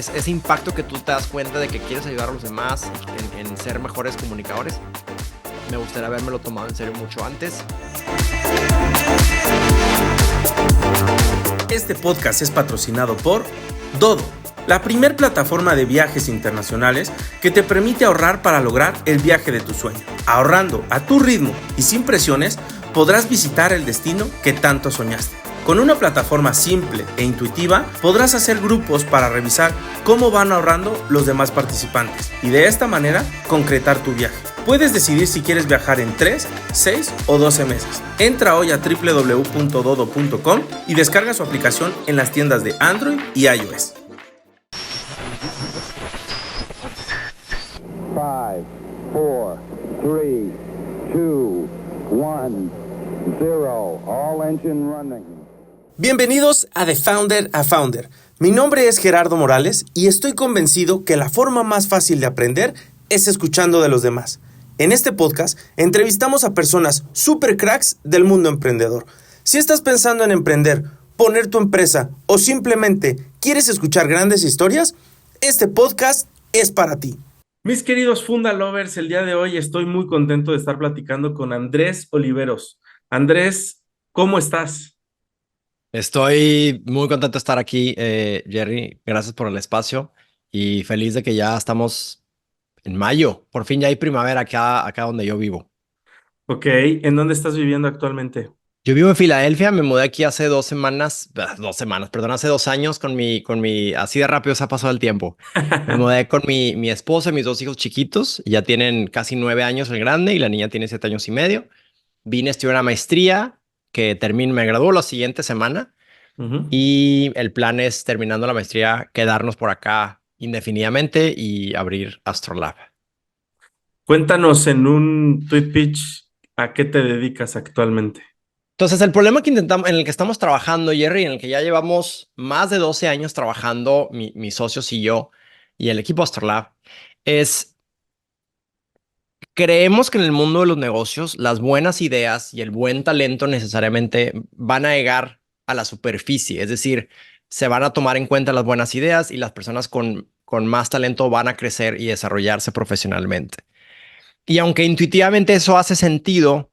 ese impacto que tú te das cuenta de que quieres ayudar a los demás en ser mejores comunicadores. Me gustaría habérmelo tomado en serio mucho antes. Este podcast es patrocinado por Dodo, la primer plataforma de viajes internacionales que te permite ahorrar para lograr el viaje de tu sueño. Ahorrando a tu ritmo y sin presiones, podrás visitar el destino que tanto soñaste. Con una plataforma simple e intuitiva, podrás hacer grupos para revisar cómo van ahorrando los demás participantes y de esta manera concretar tu viaje. Puedes decidir si quieres viajar en 3, 6 o 12 meses. Entra hoy a www.dodo.com y descarga su aplicación en las tiendas de Android y iOS. 5, 4, 3, 2, 1, 0. All engine running. Bienvenidos a The Founder a Founder. Mi nombre es Gerardo Morales y estoy convencido que la forma más fácil de aprender es escuchando de los demás. En este podcast entrevistamos a personas super cracks del mundo emprendedor. Si estás pensando en emprender, poner tu empresa o simplemente quieres escuchar grandes historias, este podcast es para ti. Mis queridos Funda Lovers, el día de hoy estoy muy contento de estar platicando con Andrés Oliveros. Andrés, ¿cómo estás? Estoy muy contento de estar aquí, Jerry. Gracias por el espacio y feliz de que ya estamos en mayo. Por fin ya hay primavera acá donde yo vivo. Ok, ¿en dónde estás viviendo actualmente? Yo vivo en Filadelfia, me mudé aquí hace hace 2 años así de rápido se ha pasado el tiempo. Me mudé con mi esposa y mis 2 hijos chiquitos, ya tienen casi 9 años el grande y la niña tiene 7 años y medio. Vine a estudiar una maestría me graduó la siguiente semana Uh-huh. y el plan es, terminando la maestría, quedarnos por acá indefinidamente y abrir Astrolab. Cuéntanos en un tweet pitch a qué te dedicas actualmente. Entonces, el problema en el que estamos trabajando, Jerry, en el que ya llevamos más de 12 años trabajando, mis socios y yo, y el equipo Astrolab, es creemos que en el mundo de los negocios, las buenas ideas y el buen talento necesariamente van a llegar a la superficie, es decir, se van a tomar en cuenta las buenas ideas y las personas con más talento van a crecer y desarrollarse profesionalmente. Y aunque intuitivamente eso hace sentido,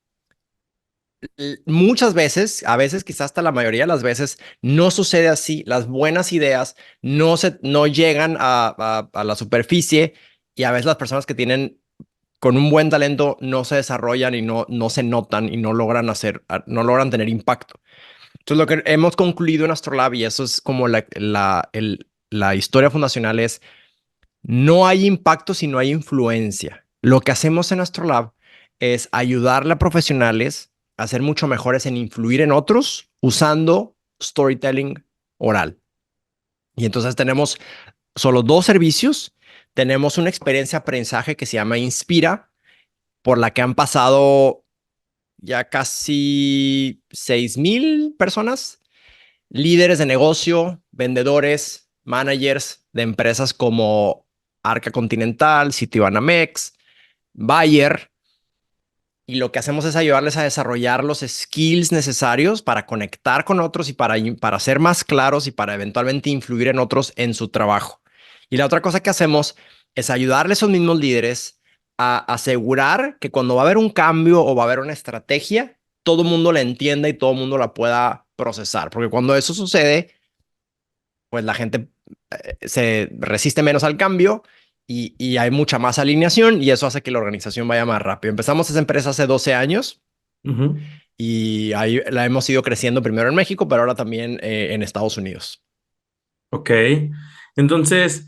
muchas veces, a veces quizás hasta la mayoría de las veces, no sucede así. Las buenas ideas no llegan a la superficie y a veces las personas que tienen con un buen talento no se desarrollan y no se notan y no logran tener impacto. Entonces lo que hemos concluido en Astrolab, y eso es como la historia fundacional, es no hay impacto si no hay influencia. Lo que hacemos en Astrolab es ayudarle a profesionales a ser mucho mejores en influir en otros usando storytelling oral. Y entonces tenemos solo 2 servicios. Tenemos una experiencia de aprendizaje que se llama Inspira, por la que han pasado ya casi 6,000 personas, líderes de negocio, vendedores, managers de empresas como Arca Continental, Citibanamex, Bayer. Y lo que hacemos es ayudarles a desarrollar los skills necesarios para conectar con otros y para ser más claros y para eventualmente influir en otros en su trabajo. Y la otra cosa que hacemos es ayudarles a esos mismos líderes a asegurar que cuando va a haber un cambio o va a haber una estrategia, todo el mundo la entienda y todo el mundo la pueda procesar. Porque cuando eso sucede, pues la gente se resiste menos al cambio y hay mucha más alineación y eso hace que la organización vaya más rápido. Empezamos esa empresa hace 12 años Uh-huh. y ahí la hemos ido creciendo primero en México, pero ahora también en Estados Unidos. Ok, entonces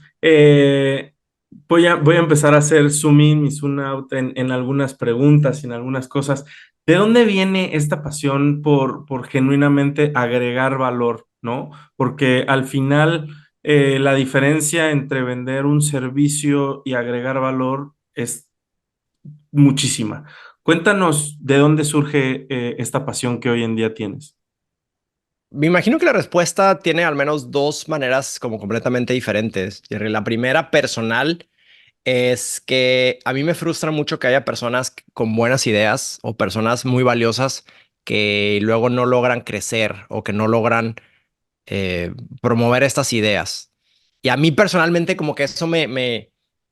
voy a empezar a hacer zoom in y zoom out en algunas preguntas y en algunas cosas. ¿De dónde viene esta pasión por genuinamente agregar valor, no? Porque al final la diferencia entre vender un servicio y agregar valor es muchísima. Cuéntanos de dónde surge esta pasión que hoy en día tienes. Me imagino que la respuesta tiene al menos 2 maneras como completamente diferentes, Jerry. La primera, personal, es que a mí me frustra mucho que haya personas con buenas ideas o personas muy valiosas que luego no logran crecer o que no logran promover estas ideas. Y a mí personalmente como que eso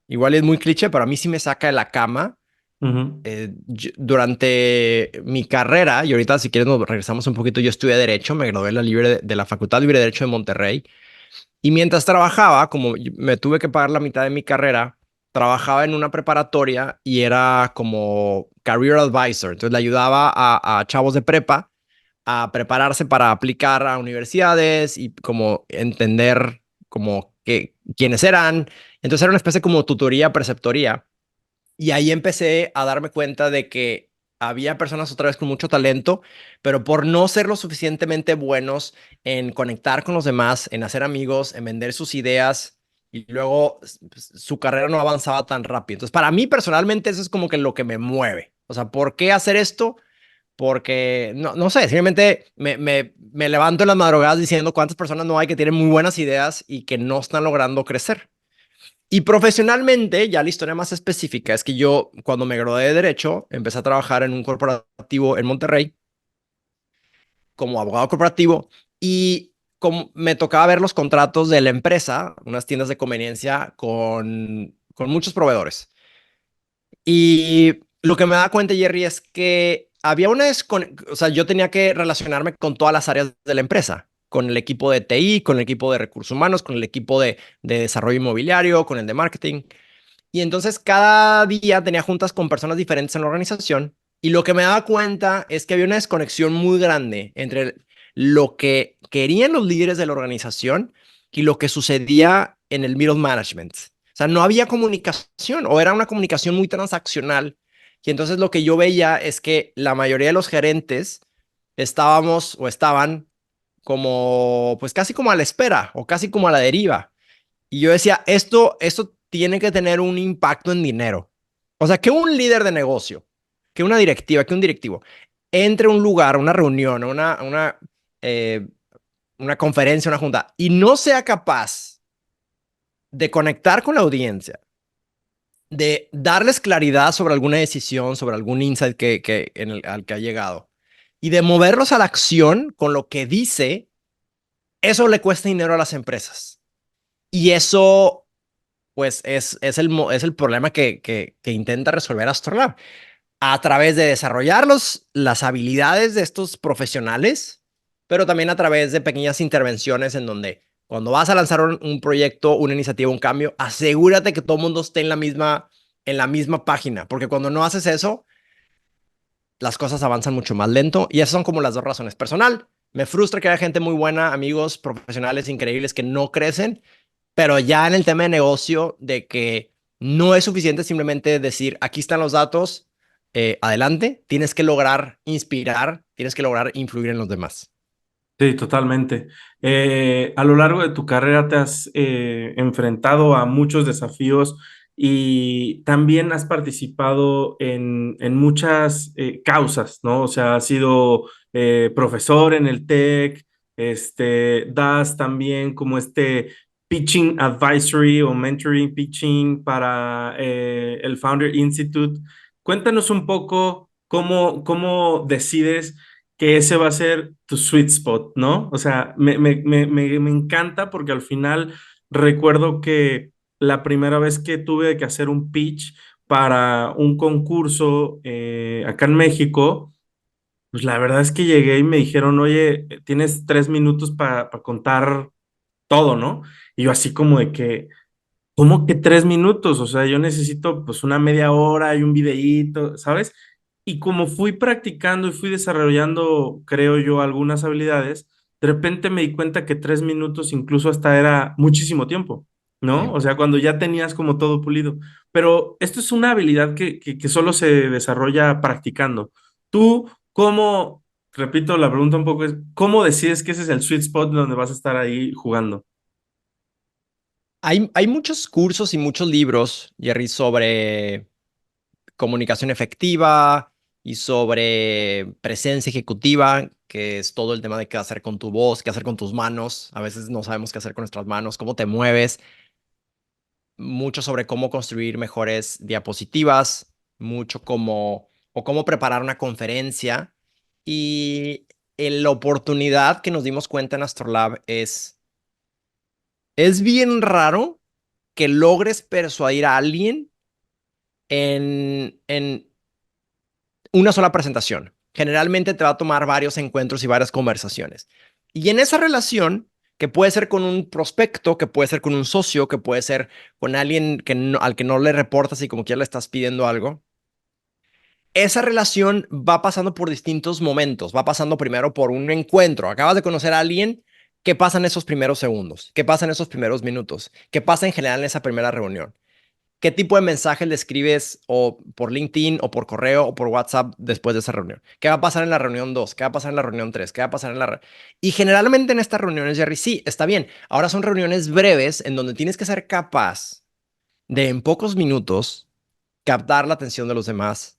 igual es muy cliché, pero a mí sí me saca de la cama. Ujú. Durante mi carrera, y ahorita si quieres nos regresamos un poquito, yo estudié Derecho, me gradué de la Facultad Libre de Derecho de Monterrey, y mientras trabajaba, como me tuve que pagar la mitad de mi carrera, trabajaba en una preparatoria y era como career advisor, entonces le ayudaba a chavos de prepa a prepararse para aplicar a universidades y como entender como quiénes eran, entonces era una especie como tutoría, preceptoría. Y ahí empecé a darme cuenta de que había personas otra vez con mucho talento, pero por no ser lo suficientemente buenos en conectar con los demás, en hacer amigos, en vender sus ideas y luego su carrera no avanzaba tan rápido. Entonces, para mí personalmente eso es como que lo que me mueve. O sea, ¿por qué hacer esto? Porque, no sé, simplemente me levanto en las madrugadas diciendo cuántas personas no hay que tienen muy buenas ideas y que no están logrando crecer. Y profesionalmente, ya la historia más específica es que yo, cuando me gradué de Derecho, empecé a trabajar en un corporativo en Monterrey como abogado corporativo y como me tocaba ver los contratos de la empresa, unas tiendas de conveniencia con muchos proveedores. Y lo que me da cuenta, Jerry, es que había o sea, yo tenía que relacionarme con todas las áreas de la empresa, con el equipo de TI, con el equipo de recursos humanos, con el equipo de desarrollo inmobiliario, con el de marketing. Y entonces cada día tenía juntas con personas diferentes en la organización y lo que me daba cuenta es que había una desconexión muy grande entre lo que querían los líderes de la organización y lo que sucedía en el middle management. O sea, no había comunicación o era una comunicación muy transaccional. Y entonces lo que yo veía es que la mayoría de los gerentes estábamos o estaban como, pues casi como a la espera o casi como a la deriva. Y yo decía, esto tiene que tener un impacto en dinero. O sea, que un líder de negocio, que una directiva, que un directivo, entre a un lugar, una reunión, eh, una conferencia, una junta, y no sea capaz de conectar con la audiencia, de darles claridad sobre alguna decisión, sobre algún insight al que ha llegado, y de moverlos a la acción con lo que dice, eso le cuesta dinero a las empresas. Y eso pues es el problema que intenta resolver Astrolab a través de desarrollar las habilidades de estos profesionales, pero también a través de pequeñas intervenciones en donde cuando vas a lanzar un proyecto, una iniciativa, un cambio, asegúrate que todo el mundo esté en la misma página, porque cuando no haces eso, las cosas avanzan mucho más lento y esas son como las dos razones. Personal, me frustra que haya gente muy buena, amigos profesionales increíbles que no crecen, pero ya en el tema de negocio, de que no es suficiente simplemente decir, aquí están los datos, adelante, tienes que lograr inspirar, tienes que lograr influir en los demás. Sí, totalmente. A lo largo de tu carrera te has enfrentado a muchos desafíos y también has participado en muchas causas, ¿no? O sea, has sido profesor en el TEC, das también como pitching advisory o mentoring pitching para el Founder Institute. Cuéntanos un poco cómo decides que ese va a ser tu sweet spot, ¿no? O sea, me encanta porque al final recuerdo que la primera vez que tuve que hacer un pitch para un concurso acá en México, pues la verdad es que llegué y me dijeron, oye, tienes 3 minutos para contar todo, ¿no? Y yo así como de que, ¿cómo que 3 minutos? O sea, yo necesito pues una media hora y un videíto, ¿sabes? Y como fui practicando y fui desarrollando, creo yo, algunas habilidades, de repente me di cuenta que 3 minutos incluso hasta era muchísimo tiempo, ¿no? Sí. O sea, cuando ya tenías como todo pulido. Pero esto es una habilidad que solo se desarrolla practicando. Tú, ¿cómo, repito, la pregunta un poco es, ¿cómo decides que ese es el sweet spot donde vas a estar ahí jugando? Hay muchos cursos y muchos libros, Jerry, sobre comunicación efectiva y sobre presencia ejecutiva, que es todo el tema de qué hacer con tu voz, qué hacer con tus manos. A veces no sabemos qué hacer con nuestras manos, cómo te mueves. Mucho sobre cómo construir mejores diapositivas, mucho cómo preparar una conferencia. Y la oportunidad que nos dimos cuenta en Astrolab es Es bien raro que logres persuadir a alguien en una sola presentación. Generalmente te va a tomar varios encuentros y varias conversaciones. Y en esa relación, que puede ser con un prospecto, que puede ser con un socio, que puede ser con alguien al que no le reportas y como quiera le estás pidiendo algo, esa relación va pasando por distintos momentos. Va pasando primero por un encuentro. Acabas de conocer a alguien. ¿Qué pasa en esos primeros segundos? ¿Qué pasa en esos primeros minutos? ¿Qué pasa en general en esa primera reunión? ¿Qué tipo de mensaje le escribes o por LinkedIn o por correo o por WhatsApp después de esa reunión? ¿Qué va a pasar en la reunión 2? ¿Qué va a pasar en la reunión 3? ¿Qué va a pasar en la... Y generalmente en estas reuniones, Jerry, sí, está bien. Ahora son reuniones breves en donde tienes que ser capaz de en pocos minutos captar la atención de los demás,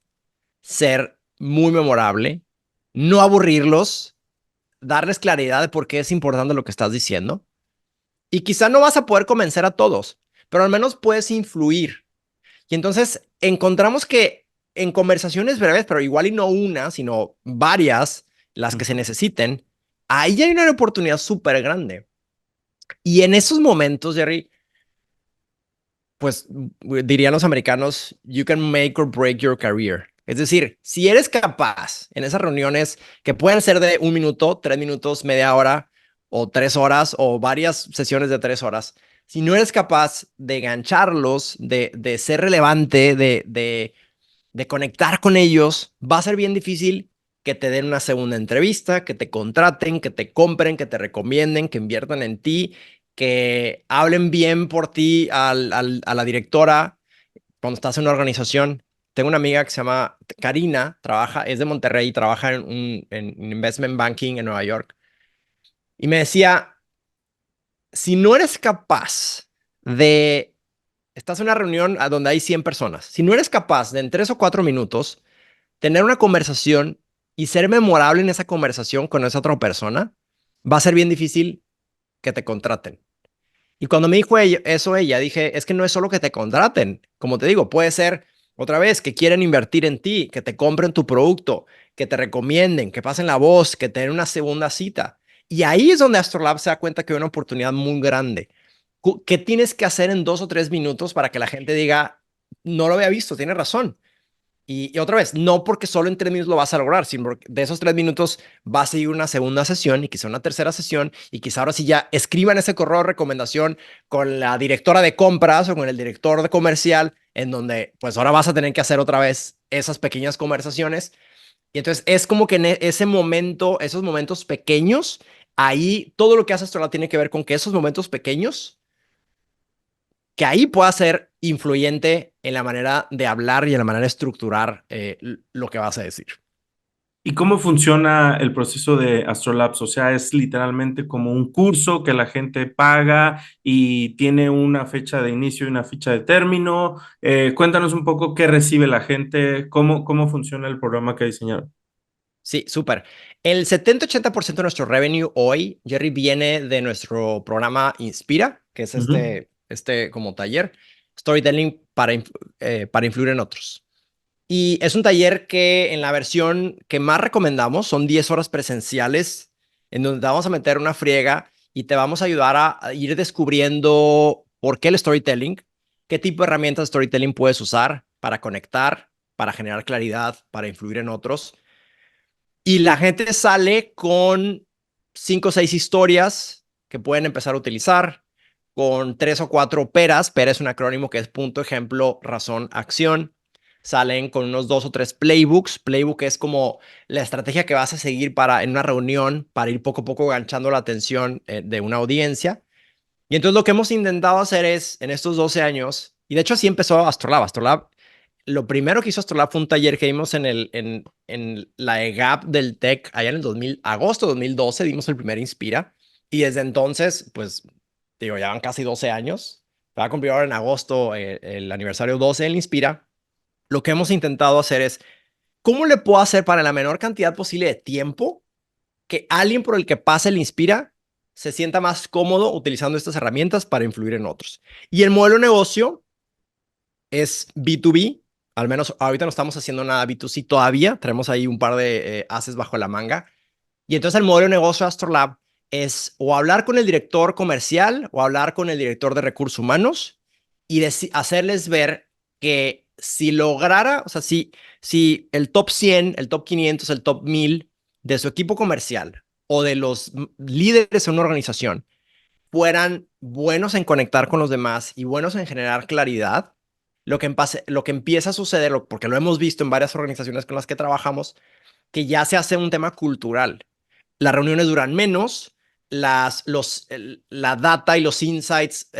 ser muy memorable, no aburrirlos, darles claridad de por qué es importante lo que estás diciendo. Y quizá no vas a poder convencer a todos, pero al menos puedes influir. Y entonces encontramos que en conversaciones breves, pero igual y no una, sino varias, las que se necesiten, ahí hay una oportunidad súper grande. Y en esos momentos, Jerry, pues dirían los americanos, you can make or break your career. Es decir, si eres capaz en esas reuniones que pueden ser de 1 minuto, 3 minutos, media hora o 3 horas o varias sesiones de 3 horas, si no eres capaz de gancharlos, de ser relevante, de conectar con ellos, va a ser bien difícil que te den una segunda entrevista, que te contraten, que te compren, que te recomienden, que inviertan en ti, que hablen bien por ti a la directora cuando estás en una organización. Tengo una amiga que se llama Karina, es de Monterrey, trabaja en investment banking en Nueva York. Y me decía, si no eres capaz de, estás en una reunión donde hay 100 personas, si no eres capaz de en 3 o 4 minutos tener una conversación y ser memorable en esa conversación con esa otra persona, va a ser bien difícil que te contraten. Y cuando me dijo ella, dije, es que no es solo que te contraten. Como te digo, puede ser otra vez que quieren invertir en ti, que te compren tu producto, que te recomienden, que pasen la voz, que te den una segunda cita. Y ahí es donde Astrolab se da cuenta que hay una oportunidad muy grande. ¿Qué tienes que hacer en 2 o 3 minutos para que la gente diga, no lo había visto, tiene razón? Y otra vez, no porque solo en 3 minutos lo vas a lograr, sino porque de esos 3 minutos va a seguir una segunda sesión y quizá una tercera sesión y quizá ahora sí ya escriban ese correo de recomendación con la directora de compras o con el director de comercial, en donde pues ahora vas a tener que hacer otra vez esas pequeñas conversaciones. Y entonces es como que en ese momento, esos momentos pequeños, ahí todo lo que hace Astrolab tiene que ver con que esos momentos pequeños que ahí pueda ser influyente en la manera de hablar y en la manera de estructurar lo que vas a decir. ¿Y cómo funciona el proceso de Astrolabs? O sea, es literalmente como un curso que la gente paga y tiene una fecha de inicio y una fecha de término. Cuéntanos un poco qué recibe la gente, cómo funciona el programa que diseñaron. Sí, súper. El 70-80% de nuestro revenue hoy, Jerry, viene de nuestro programa Inspira, que es Ujú. este como taller, storytelling para influir en otros. Y es un taller que en la versión que más recomendamos son 10 horas presenciales, en donde te vamos a meter una friega y te vamos a ayudar a ir descubriendo por qué el storytelling, qué tipo de herramientas de storytelling puedes usar para conectar, para generar claridad, para influir en otros. Y la gente sale con 5 o 6 historias que pueden empezar a utilizar, con 3 o 4 PERAs. PERA es un acrónimo que es punto, ejemplo, razón, acción. Salen con unos 2 o 3 playbooks. Playbook es como la estrategia que vas a seguir en una reunión para ir poco a poco ganchando la atención de una audiencia. Y entonces lo que hemos intentado hacer es, en estos 12 años, y de hecho así empezó Astrolab. Astrolab, lo primero que hizo Astrolab fue un taller que dimos en la EGAP del TEC allá en el agosto de 2012, dimos el primer Inspira. Y desde entonces, pues, digo, ya van casi 12 años. Va a cumplir ahora en agosto el aniversario 12 del Inspira. Lo que hemos intentado hacer es, ¿cómo le puedo hacer para la menor cantidad posible de tiempo que alguien por el que pase el Inspira se sienta más cómodo utilizando estas herramientas para influir en otros? Y el modelo de negocio es B2B. Al menos ahorita no estamos haciendo nada B2C todavía. Tenemos ahí un par de haces bajo la manga. Y entonces el modelo de negocio de Astrolab es o hablar con el director comercial o hablar con el director de recursos humanos y hacerles ver que si lograra, o sea, si el top 100, el top 500, el top 1000 de su equipo comercial o de los líderes de una organización fueran buenos en conectar con los demás y buenos en generar claridad, lo que empieza a suceder, porque lo hemos visto en varias organizaciones con las que trabajamos, que ya se hace un tema cultural. Las reuniones duran menos, la data y los insights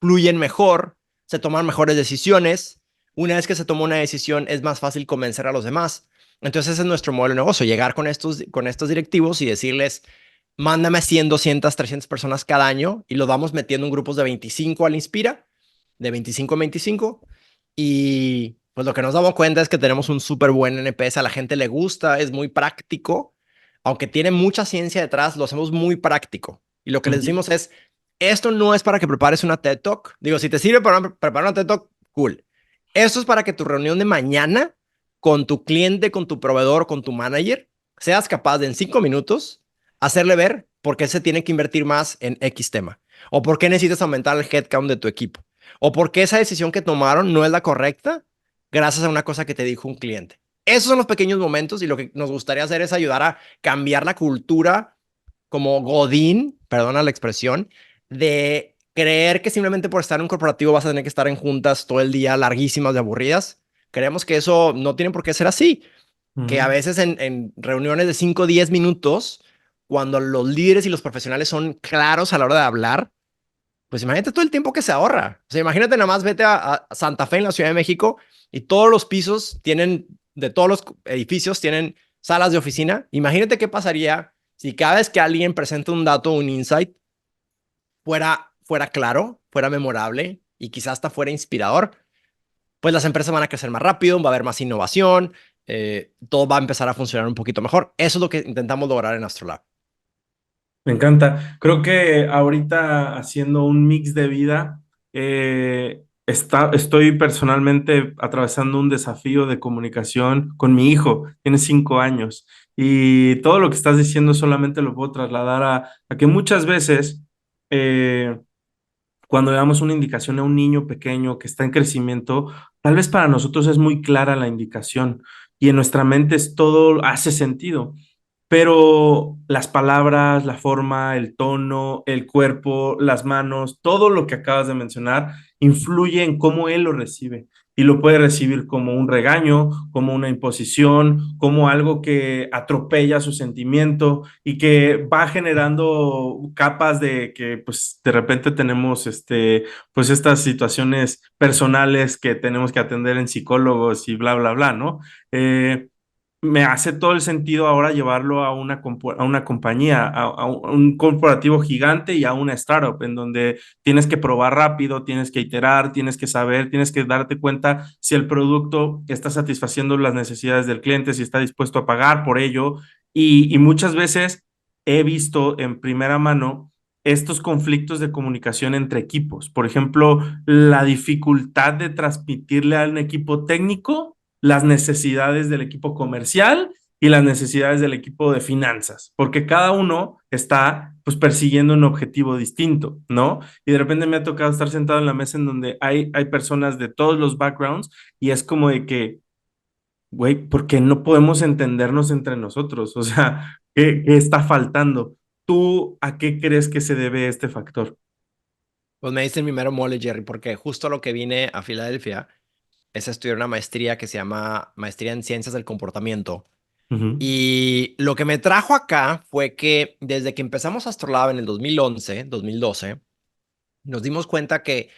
fluyen mejor, se toman mejores decisiones. Una vez que se toma una decisión, es más fácil convencer a los demás. Entonces, ese es nuestro modelo de negocio, llegar con estos directivos y decirles, mándame 100, 200, 300 personas cada año y los vamos metiendo en grupos de 25 al Inspira, de 25 en 25. Y pues lo que nos damos cuenta es que tenemos un súper buen NPS, a la gente le gusta, es muy práctico, aunque tiene mucha ciencia detrás, lo hacemos muy práctico. Y lo que les decimos es, esto no es para que prepares una TED Talk. Digo, si te sirve para preparar una TED Talk, cool. Esto es para que tu reunión de mañana con tu cliente, con tu proveedor, con tu manager, seas capaz de en 5 minutos hacerle ver por qué se tiene que invertir más en X tema, o por qué necesitas aumentar el headcount de tu equipo, o por qué esa decisión que tomaron no es la correcta gracias a una cosa que te dijo un cliente. Esos son los pequeños momentos y lo que nos gustaría hacer es ayudar a cambiar la cultura como Godín, perdona la expresión, de creer que simplemente por estar en un corporativo vas a tener que estar en juntas todo el día larguísimas y aburridas. Creemos que eso no tiene por qué ser así, que a Ujú. veces en reuniones de 5 o 10 minutos, cuando los líderes y los profesionales son claros a la hora de hablar, pues imagínate todo el tiempo que se ahorra. O sea, imagínate nada más vete a Santa Fe en la Ciudad de México y todos los pisos tienen, de todos los edificios tienen salas de oficina. Imagínate qué pasaría si cada vez que alguien presenta un dato, un insight, fuera claro, fuera memorable y quizás hasta fuera inspirador. Pues las empresas van a crecer más rápido, va a haber más innovación, todo va a empezar a funcionar un poquito mejor. Eso es lo que intentamos lograr en Astrolab. Me encanta. Creo que ahorita haciendo un mix de vida, estoy personalmente atravesando un desafío de comunicación con mi hijo. Tiene 5 años y todo lo que estás diciendo solamente lo puedo trasladar a que muchas veces eh, cuando le damos una indicación a un niño pequeño que está en crecimiento, tal vez para nosotros es muy clara la indicación y en nuestra mente es todo hace sentido, pero las palabras, la forma, el tono, el cuerpo, las manos, todo lo que acabas de mencionar influye en cómo él lo recibe. Y lo puede recibir como un regaño, como una imposición, como algo que atropella su sentimiento y que va generando capas de que pues de repente tenemos pues estas situaciones personales que tenemos que atender en psicólogos y bla, bla, bla, ¿no? Me hace todo el sentido ahora llevarlo a una compañía, a un corporativo gigante y a una startup, en donde tienes que probar rápido, tienes que iterar, tienes que saber, tienes que darte cuenta si el producto está satisfaciendo las necesidades del cliente, si está dispuesto a pagar por ello. Y muchas veces he visto en primera mano estos conflictos de comunicación entre equipos. Por ejemplo, la dificultad de transmitirle a un equipo técnico las necesidades del equipo comercial y las necesidades del equipo de finanzas, porque cada uno está pues persiguiendo un objetivo distinto, ¿no? Y de repente me ha tocado estar sentado en la mesa en donde hay personas de todos los backgrounds y es como de que, güey, ¿por qué no podemos entendernos entre nosotros? O sea, ¿qué está faltando? ¿Tú a qué crees que se debe este factor? Pues me diste el primero mole, Jerry, porque justo lo que vine a Filadelfia es estudiar una maestría que se llama Maestría en Ciencias del Comportamiento. Ujú. Y lo que me trajo acá fue que desde que empezamos Astrolab en el 2011, 2012, nos dimos cuenta que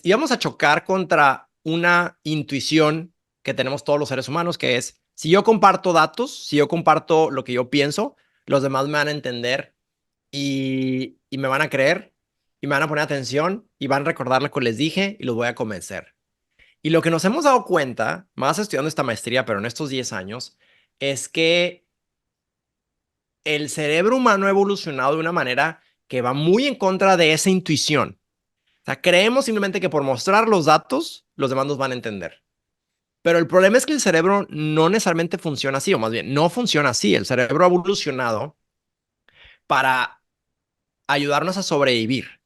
íbamos a chocar contra una intuición que tenemos todos los seres humanos, que es, si yo comparto datos, si yo comparto lo que yo pienso, los demás me van a entender y me van a creer y me van a poner atención y van a recordar lo que les dije y los voy a convencer. Y lo que nos hemos dado cuenta, más estudiando esta maestría, pero en estos 10 años, es que el cerebro humano ha evolucionado de una manera que va muy en contra de esa intuición. O sea, creemos simplemente que por mostrar los datos, los demás nos van a entender. Pero el problema es que el cerebro no necesariamente funciona así, o más bien, no funciona así. El cerebro ha evolucionado para ayudarnos a sobrevivir.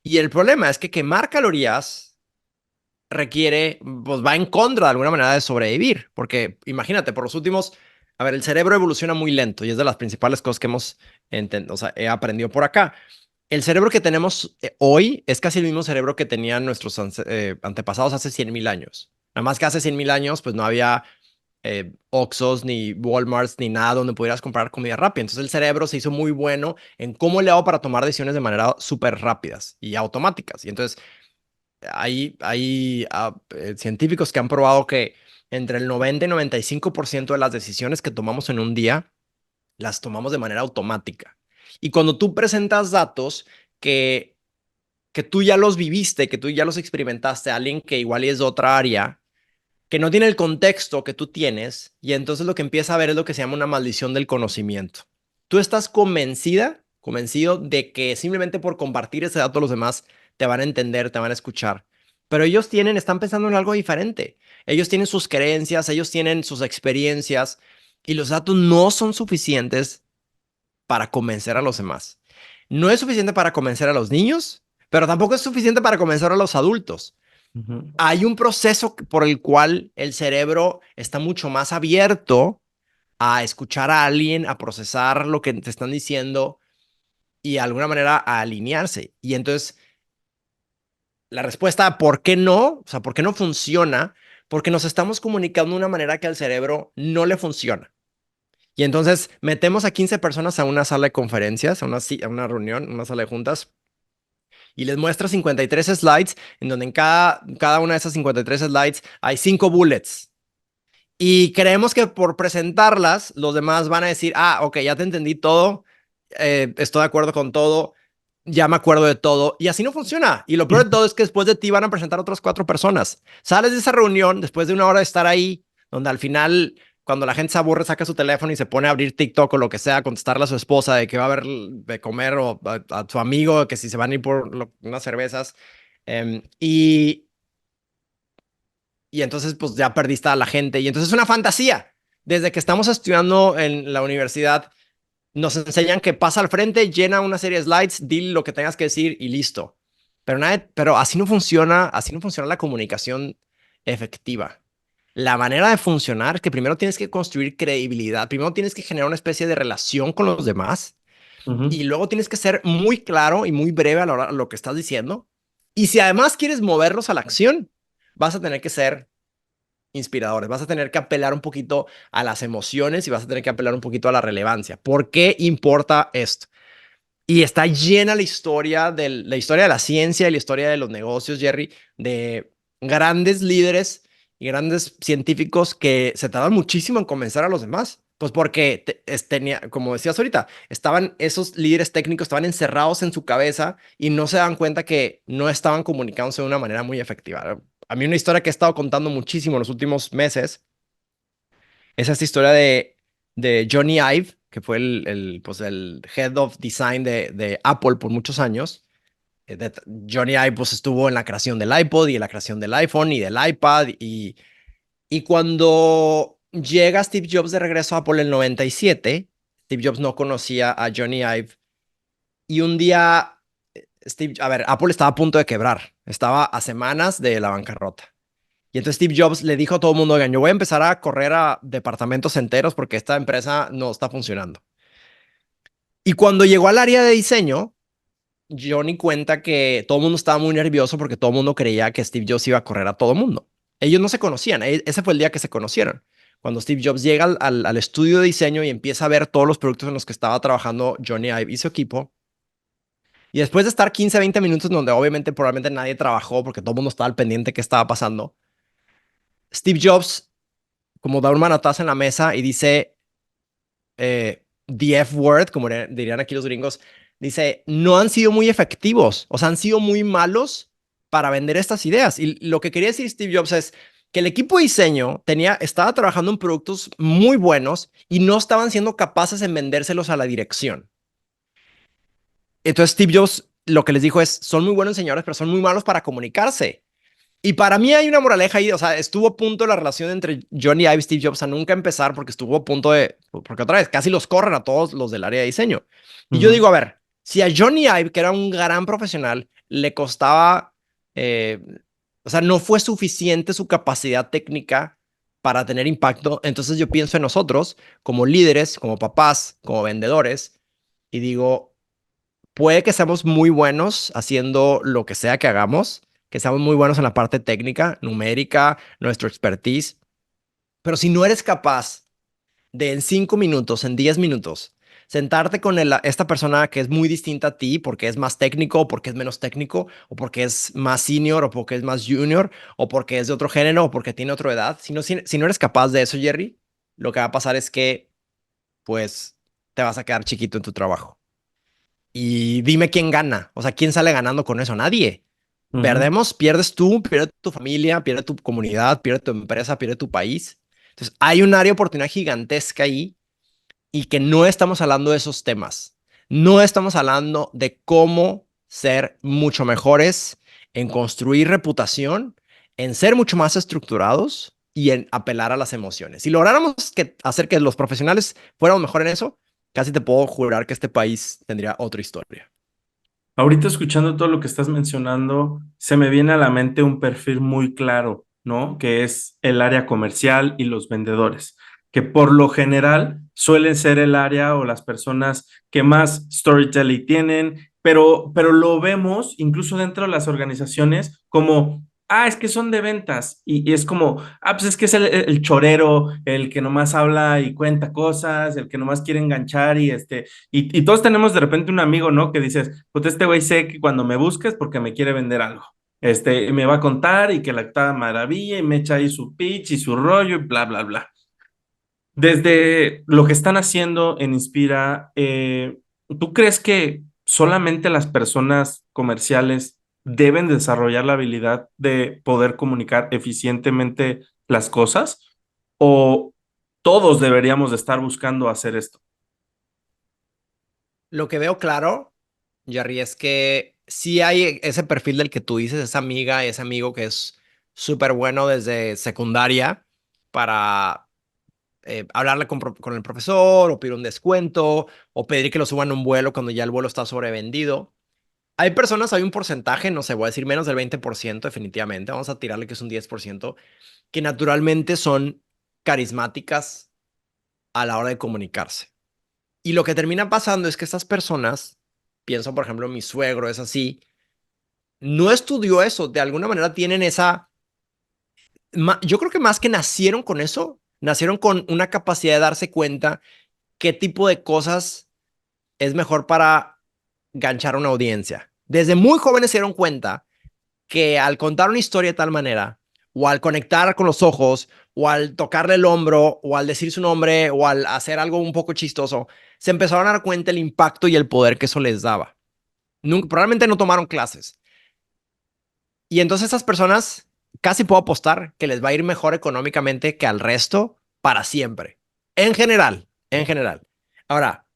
Y el problema es que quemar calorías requiere, pues va en contra de alguna manera de sobrevivir, porque imagínate, por los últimos, a ver, el cerebro evoluciona muy lento y es de las principales cosas que hemos, o sea, he aprendido por acá. El cerebro que tenemos hoy es casi el mismo cerebro que tenían nuestros antepasados hace 100,000 años. Nada más que hace 100,000 años, pues no había Oxxos, ni Walmarts, ni nada donde pudieras comprar comida rápida. Entonces el cerebro se hizo muy bueno en cómo le hago para tomar decisiones de manera súper rápidas y automáticas. Y entonces hay científicos que han probado que entre el 90 y 95% de las decisiones que tomamos en un día las tomamos de manera automática. Y cuando tú presentas datos que, que tú ya los viviste, que tú ya los experimentaste a alguien que igual y es de otra área, que no tiene el contexto que tú tienes, y entonces lo que empieza a ver es lo que se llama una maldición del conocimiento. Tú estás convencido de que simplemente por compartir ese dato los demás te van a entender, te van a escuchar. Pero ellos están pensando en algo diferente. Ellos tienen sus creencias, ellos tienen sus experiencias, y los datos no son suficientes para convencer a los demás. No es suficiente para convencer a los niños, pero tampoco es suficiente para convencer a los adultos. Hay un proceso por el cual el cerebro está mucho más abierto a escuchar a alguien, a procesar lo que te están diciendo y de alguna manera a alinearse. Y entonces la respuesta a por qué no, o sea, por qué no funciona, porque nos estamos comunicando de una manera que al cerebro no le funciona. Y entonces metemos a 15 personas a una sala de conferencias, a una reunión, una sala de juntas, y les muestra 53 slides, en donde en cada una de esas 53 slides hay 5 bullets. Y creemos que por presentarlas, los demás van a decir, ah, ok, ya te entendí todo, estoy de acuerdo con todo, ya me acuerdo de todo. Y así no funciona. Y lo peor de todo es que después de ti van a presentar otras 4 personas. Sales de esa reunión después de una hora de estar ahí, donde al final, cuando la gente se aburre, saca su teléfono y se pone a abrir TikTok o lo que sea, a contestarle a su esposa de que va a haber de comer o a su amigo, que si se van a ir por unas cervezas. Y entonces pues ya perdiste a la gente. Y entonces es una fantasía. Desde que estamos estudiando en la universidad, nos enseñan que pasa al frente, llena una serie de slides, di lo que tengas que decir y listo. Pero así no funciona la comunicación efectiva. La manera de funcionar es que primero tienes que construir credibilidad, primero tienes que generar una especie de relación con los demás y luego tienes que ser muy claro y muy breve a lo que estás diciendo. Y si además quieres moverlos a la acción, vas a tener que ser inspiradores. Vas a tener que apelar un poquito a las emociones y vas a tener que apelar un poquito a la relevancia. ¿Por qué importa esto? Y está llena la historia de la ciencia y la historia de los negocios, Jerry, de grandes líderes y grandes científicos que se tardan muchísimo en convencer a los demás. Pues porque como decías ahorita, esos líderes técnicos estaban encerrados en su cabeza y no se dan cuenta que no estaban comunicándose de una manera muy efectiva. A mí una historia que he estado contando muchísimo en los últimos meses es esta historia de Johnny Ive, que fue pues el Head of Design de Apple por muchos años. Johnny Ive pues estuvo en la creación del iPod y en la creación del iPhone y del iPad. Y cuando llega Steve Jobs de regreso a Apple en el 97, Steve Jobs no conocía a Johnny Ive. Y un día, Apple estaba a punto de quebrar. Estaba a semanas de la bancarrota. Y entonces Steve Jobs le dijo a todo el mundo, oigan, yo voy a empezar a correr a departamentos enteros porque esta empresa no está funcionando. Y cuando llegó al área de diseño, Johnny cuenta que todo el mundo estaba muy nervioso porque todo el mundo creía que Steve Jobs iba a correr a todo el mundo. Ellos no se conocían, ese fue el día que se conocieron. Cuando Steve Jobs llega al estudio de diseño y empieza a ver todos los productos en los que estaba trabajando Johnny Ive y su equipo, y después de estar 15, 20 minutos donde obviamente probablemente nadie trabajó porque todo el mundo estaba al pendiente de qué estaba pasando, Steve Jobs como da un manotazo en la mesa y dice the F word, como dirían aquí los gringos, dice, no han sido muy efectivos, o sea, han sido muy malos para vender estas ideas. Y lo que quería decir Steve Jobs es que el equipo de diseño estaba trabajando en productos muy buenos y no estaban siendo capaces en vendérselos a la dirección. Entonces Steve Jobs lo que les dijo es, son muy buenos señores, pero son muy malos para comunicarse. Y para mí hay una moraleja ahí, o sea, estuvo a punto la relación entre Johnny Ive y Steve Jobs a nunca empezar porque estuvo a punto de, porque otra vez, casi los corren a todos los del área de diseño. Y yo Ujú. digo, a ver, si a Johnny Ive, que era un gran profesional, le costaba, eh, o sea, no fue suficiente su capacidad técnica para tener impacto, entonces yo pienso en nosotros como líderes, como papás, como vendedores, y digo, puede que seamos muy buenos haciendo lo que sea que hagamos, que seamos muy buenos en la parte técnica, numérica, nuestro expertise, pero si no eres capaz de en 5 minutos, en 10 minutos, sentarte con esta persona que es muy distinta a ti porque es más técnico, o porque es menos técnico, o porque es más senior, o porque es más junior, o porque es de otro género, o porque tiene otra edad, si no eres capaz de eso, Jerry, lo que va a pasar es que, pues, te vas a quedar chiquito en tu trabajo. Y dime quién gana. O sea, ¿quién sale ganando con eso? Nadie. Ujú. Perdemos, pierdes tú, pierde tu familia, pierde tu comunidad, pierde tu empresa, pierde tu país. Entonces, hay un área de oportunidad gigantesca ahí y que no estamos hablando de esos temas. No estamos hablando de cómo ser mucho mejores en construir reputación, en ser mucho más estructurados y en apelar a las emociones. Si lográramos hacer que los profesionales fuéramos mejor en eso, casi te puedo jurar que este país tendría otra historia. Ahorita escuchando todo lo que estás mencionando, se me viene a la mente un perfil muy claro, ¿no? Que es el área comercial y los vendedores, que por lo general suelen ser el área o las personas que más storytelling tienen, pero lo vemos incluso dentro de las organizaciones como, es que son de ventas y es como, pues es que es el chorero, el que nomás habla y cuenta cosas, el que nomás quiere enganchar y todos tenemos de repente un amigo, ¿no? Que dices, pues este güey sé que cuando me busques porque me quiere vender algo. Me va a contar y que la está maravilla y me echa ahí su pitch y su rollo y bla, bla, bla. Desde lo que están haciendo en Inspira, ¿tú crees que solamente las personas comerciales deben desarrollar la habilidad de poder comunicar eficientemente las cosas? ¿O todos deberíamos de estar buscando hacer esto? Lo que veo claro, Jerry, es que sí hay ese perfil del que tú dices, esa amiga, ese amigo que es súper bueno desde secundaria para hablarle con el profesor o pedir un descuento o pedir que lo suban a un vuelo cuando ya el vuelo está sobrevendido. Hay personas, hay un porcentaje, no sé, voy a decir menos del 20% definitivamente, vamos a tirarle que es un 10%, que naturalmente son carismáticas a la hora de comunicarse. Y lo que termina pasando es que estas personas, pienso por ejemplo, mi suegro es así, no estudió eso, de alguna manera tienen esa, yo creo que más que nacieron con eso, nacieron con una capacidad de darse cuenta qué tipo de cosas es mejor para ganchar a una audiencia. Desde muy jóvenes se dieron cuenta que al contar una historia de tal manera, o al conectar con los ojos, o al tocarle el hombro, o al decir su nombre, o al hacer algo un poco chistoso, se empezaron a dar cuenta el impacto y el poder que eso les daba. Nunca, probablemente no tomaron clases. Y entonces esas personas casi puedo apostar que les va a ir mejor económicamente que al resto para siempre. En general, en general. Ahora,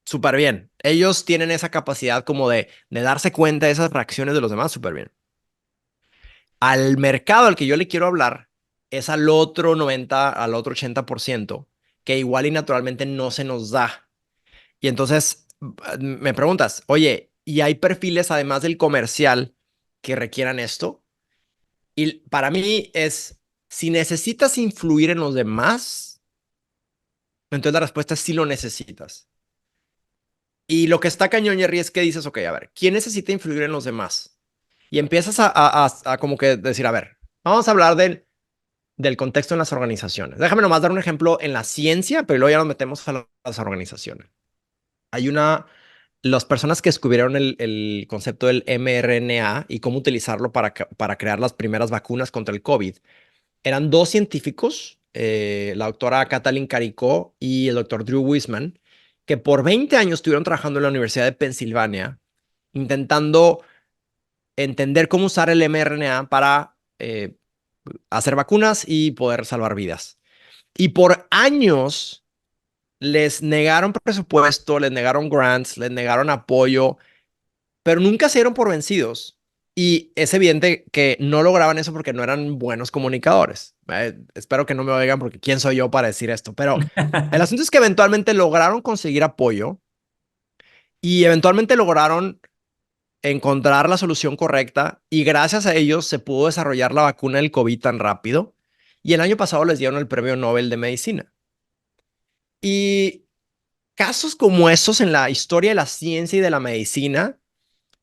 súper bien. Ellos tienen esa capacidad como de darse cuenta de esas reacciones de los demás, súper bien. Al mercado al que yo le quiero hablar es al otro 90, al otro 80%, que igual y naturalmente no se nos da. Y entonces me preguntas, oye, ¿y hay perfiles además del comercial que requieran esto? Y para mí es, si necesitas influir en los demás, entonces la respuesta es sí lo necesitas. Y lo que está cañón, Jerry, es que dices, ok, a ver, ¿quién necesita influir en los demás? Y empiezas a como que decir, a ver, vamos a hablar del contexto en las organizaciones. Déjame nomás dar un ejemplo en la ciencia, pero luego ya nos metemos a las organizaciones. Hay las personas que descubrieron el concepto del mRNA y cómo utilizarlo para crear las primeras vacunas contra el COVID. Eran dos científicos, la doctora Kathleen Caricó y el doctor Drew Weissman, que por 20 años estuvieron trabajando en la Universidad de Pensilvania, intentando entender cómo usar el mRNA para hacer vacunas y poder salvar vidas. Y por años les negaron presupuesto, les negaron grants, les negaron apoyo, pero nunca se dieron por vencidos. Y es evidente que no lograban eso porque no eran buenos comunicadores. Espero que no me oigan porque quién soy yo para decir esto, pero el asunto es que eventualmente lograron conseguir apoyo y eventualmente lograron encontrar la solución correcta y gracias a ellos se pudo desarrollar la vacuna del COVID tan rápido y el año pasado les dieron el premio Nobel de Medicina. Y casos como esos en la historia de la ciencia y de la medicina,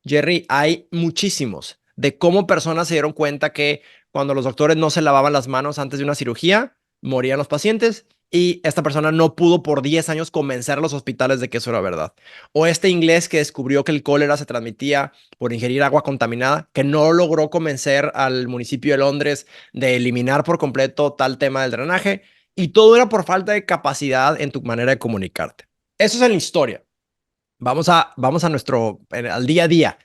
Jerry, hay muchísimos de cómo personas se dieron cuenta que cuando los doctores no se lavaban las manos antes de una cirugía, morían los pacientes y esta persona no pudo por 10 años convencer a los hospitales de que eso era verdad. O este inglés que descubrió que el cólera se transmitía por ingerir agua contaminada, que no logró convencer al municipio de Londres de eliminar por completo tal tema del drenaje y todo era por falta de capacidad en tu manera de comunicarte. Eso es en la historia. Vamos a al día a día.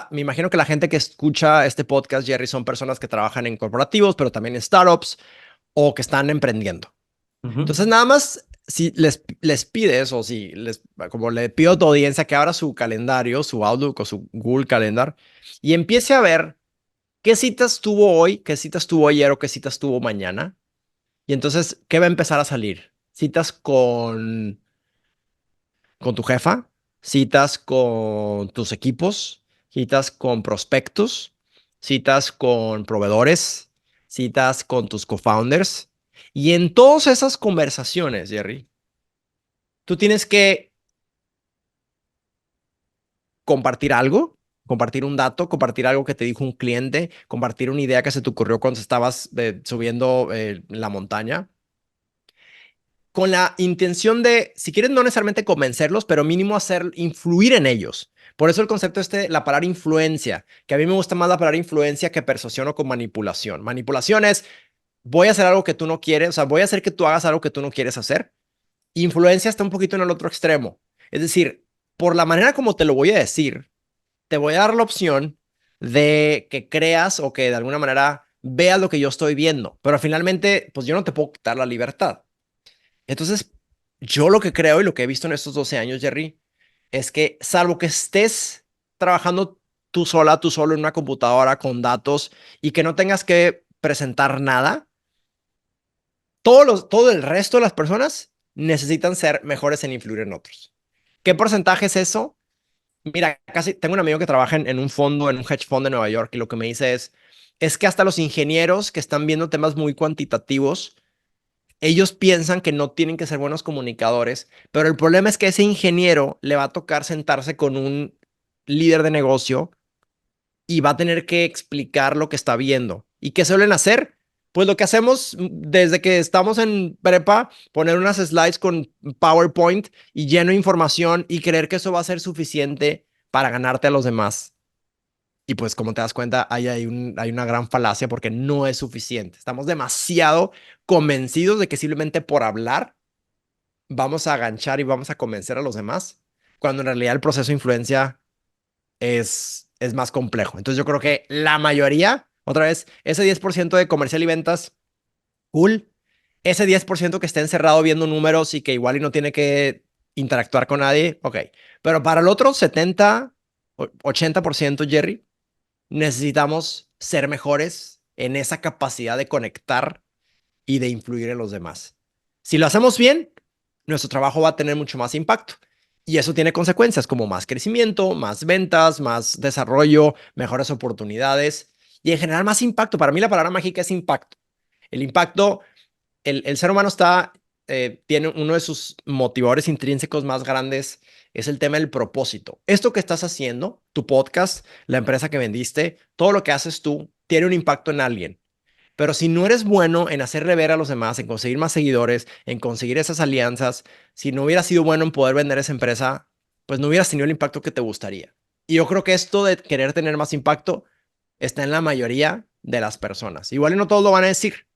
Me imagino que la gente que escucha este podcast, Jerry, son personas que trabajan en corporativos, pero también en startups o que están emprendiendo. Ujú. Entonces, nada más, si les pides o si como le pido a tu audiencia que abra su calendario, su Outlook o su Google Calendar y empiece a ver qué citas tuvo hoy, qué citas tuvo ayer o qué citas tuvo mañana. Y entonces, ¿qué va a empezar a salir? Citas con tu jefa, citas con tus equipos, citas con prospectos, citas con proveedores, citas con tus co-founders. Y en todas esas conversaciones, Jerry, tú tienes que compartir algo, compartir un dato, compartir algo que te dijo un cliente, compartir una idea que se te ocurrió cuando estabas subiendo la montaña con la intención de, si quieres, no necesariamente convencerlos, pero mínimo hacer influir en ellos. Por eso el concepto la palabra influencia, que a mí me gusta más la palabra influencia que persuasión o con manipulación. Manipulación es, voy a hacer algo que tú no quieres, o sea, voy a hacer que tú hagas algo que tú no quieres hacer. Influencia está un poquito en el otro extremo. Es decir, por la manera como te lo voy a decir, te voy a dar la opción de que creas o que de alguna manera veas lo que yo estoy viendo, pero finalmente, pues yo no te puedo quitar la libertad. Entonces, yo lo que creo y lo que he visto en estos 12 años, Jerry, es que salvo que estés trabajando tú sola, tú solo en una computadora con datos y que no tengas que presentar nada, todo el resto de las personas necesitan ser mejores en influir en otros. ¿Qué porcentaje es eso? Mira, casi tengo un amigo que trabaja en un fondo, en un hedge fund de Nueva York, y lo que me dice es que hasta los ingenieros que están viendo temas muy cuantitativos, ellos piensan que no tienen que ser buenos comunicadores, pero el problema es que ese ingeniero le va a tocar sentarse con un líder de negocio y va a tener que explicar lo que está viendo. ¿Y qué suelen hacer? Pues lo que hacemos desde que estamos en prepa, poner unas slides con PowerPoint y lleno de información y creer que eso va a ser suficiente para ganarte a los demás. Y pues como te das cuenta, hay una gran falacia porque no es suficiente. Estamos demasiado convencidos de que simplemente por hablar vamos a aganchar y vamos a convencer a los demás, cuando en realidad el proceso de influencia es más complejo. Entonces yo creo que la mayoría, otra vez, ese 10% de comercial y ventas, cool. Ese 10% que esté encerrado viendo números y que igual y no tiene que interactuar con nadie, ok. Pero para el otro 80%, Jerry, necesitamos ser mejores en esa capacidad de conectar y de influir en los demás. Si lo hacemos bien, nuestro trabajo va a tener mucho más impacto. Y eso tiene consecuencias como más crecimiento, más ventas, más desarrollo, mejores oportunidades y en general más impacto. Para mí la palabra mágica es impacto. El impacto, el ser humano tiene uno de sus motivadores intrínsecos más grandes, es el tema del propósito. Esto que estás haciendo, tu podcast, la empresa que vendiste, todo lo que haces tú, tiene un impacto en alguien. Pero si no eres bueno en hacerle ver a los demás, en conseguir más seguidores, en conseguir esas alianzas, si no hubieras sido bueno en poder vender esa empresa, pues no hubieras tenido el impacto que te gustaría. Y yo creo que esto de querer tener más impacto está en la mayoría de las personas. Igual y no todos lo van a decir,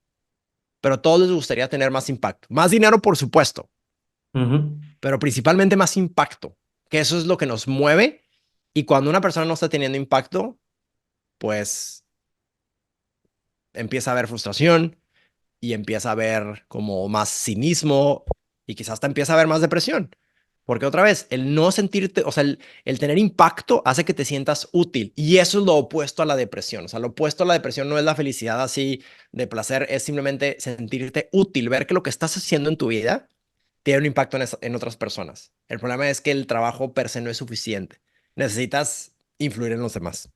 pero a todos les gustaría tener más impacto. Más dinero, por supuesto, Ujú. pero principalmente más impacto, que eso es lo que nos mueve. Y cuando una persona no está teniendo impacto, pues empieza a haber frustración, y empieza a ver como más cinismo y quizás hasta empieza a haber más depresión. Porque otra vez, el no sentirte, o sea, el tener impacto hace que te sientas útil. Y eso es lo opuesto a la depresión. O sea, lo opuesto a la depresión no es la felicidad así de placer, es simplemente sentirte útil, ver que lo que estás haciendo en tu vida tiene un impacto en otras personas. El problema es que el trabajo per se no es suficiente. Necesitas influir en los demás.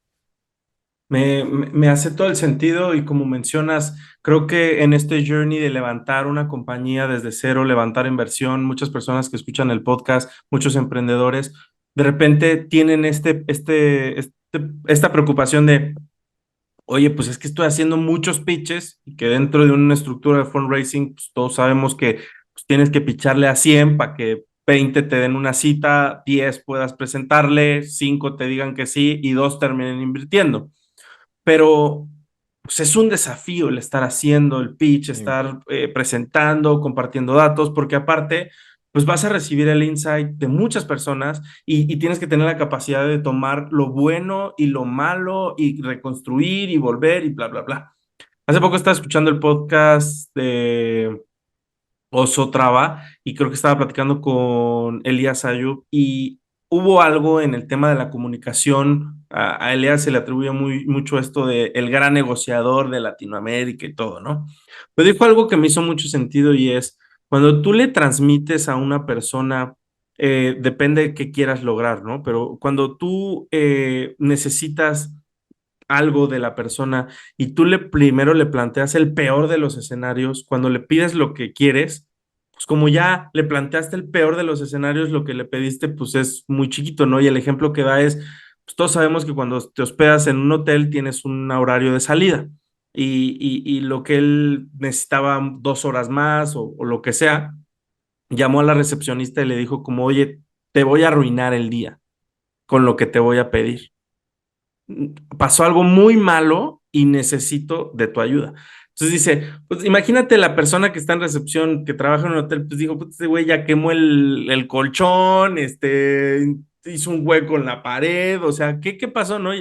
Me hace todo el sentido y como mencionas, creo que en este journey de levantar una compañía desde cero, levantar inversión, muchas personas que escuchan el podcast, muchos emprendedores, de repente tienen esta preocupación de, oye, pues es que estoy haciendo muchos pitches y que dentro de una estructura de fundraising, pues todos sabemos que pues, tienes que picharle a 100 para que 20 te den una cita, 10 puedas presentarle, 5 te digan que sí y 2 terminen invirtiendo, pero pues, es un desafío el estar haciendo el pitch, Sí. estar presentando, compartiendo datos, porque aparte, pues vas a recibir el insight de muchas personas y tienes que tener la capacidad de tomar lo bueno y lo malo y reconstruir y volver y bla, bla, bla. Hace poco estaba escuchando el podcast de Oso Traba y creo que estaba platicando con Elías Ayub y hubo algo en el tema de la comunicación. A Elías se le atribuye mucho esto de el gran negociador de Latinoamérica y todo, ¿no? Pero dijo algo que me hizo mucho sentido y es, cuando tú le transmites a una persona, depende de qué quieras lograr, ¿no? Pero cuando tú necesitas algo de la persona y tú primero le planteas el peor de los escenarios, cuando le pides lo que quieres, pues como ya le planteaste el peor de los escenarios, lo que le pediste pues es muy chiquito, ¿no? Y el ejemplo que da es, pues todos sabemos que cuando te hospedas en un hotel tienes un horario de salida y lo que él necesitaba 2 horas más o lo que sea, llamó a la recepcionista y le dijo como, oye, te voy a arruinar el día con lo que te voy a pedir. Pasó algo muy malo y necesito de tu ayuda. Entonces dice, pues imagínate la persona que está en recepción, que trabaja en un hotel, pues dijo, pues este güey ya quemó el colchón, hizo un hueco en la pared, o sea, ¿qué pasó, no?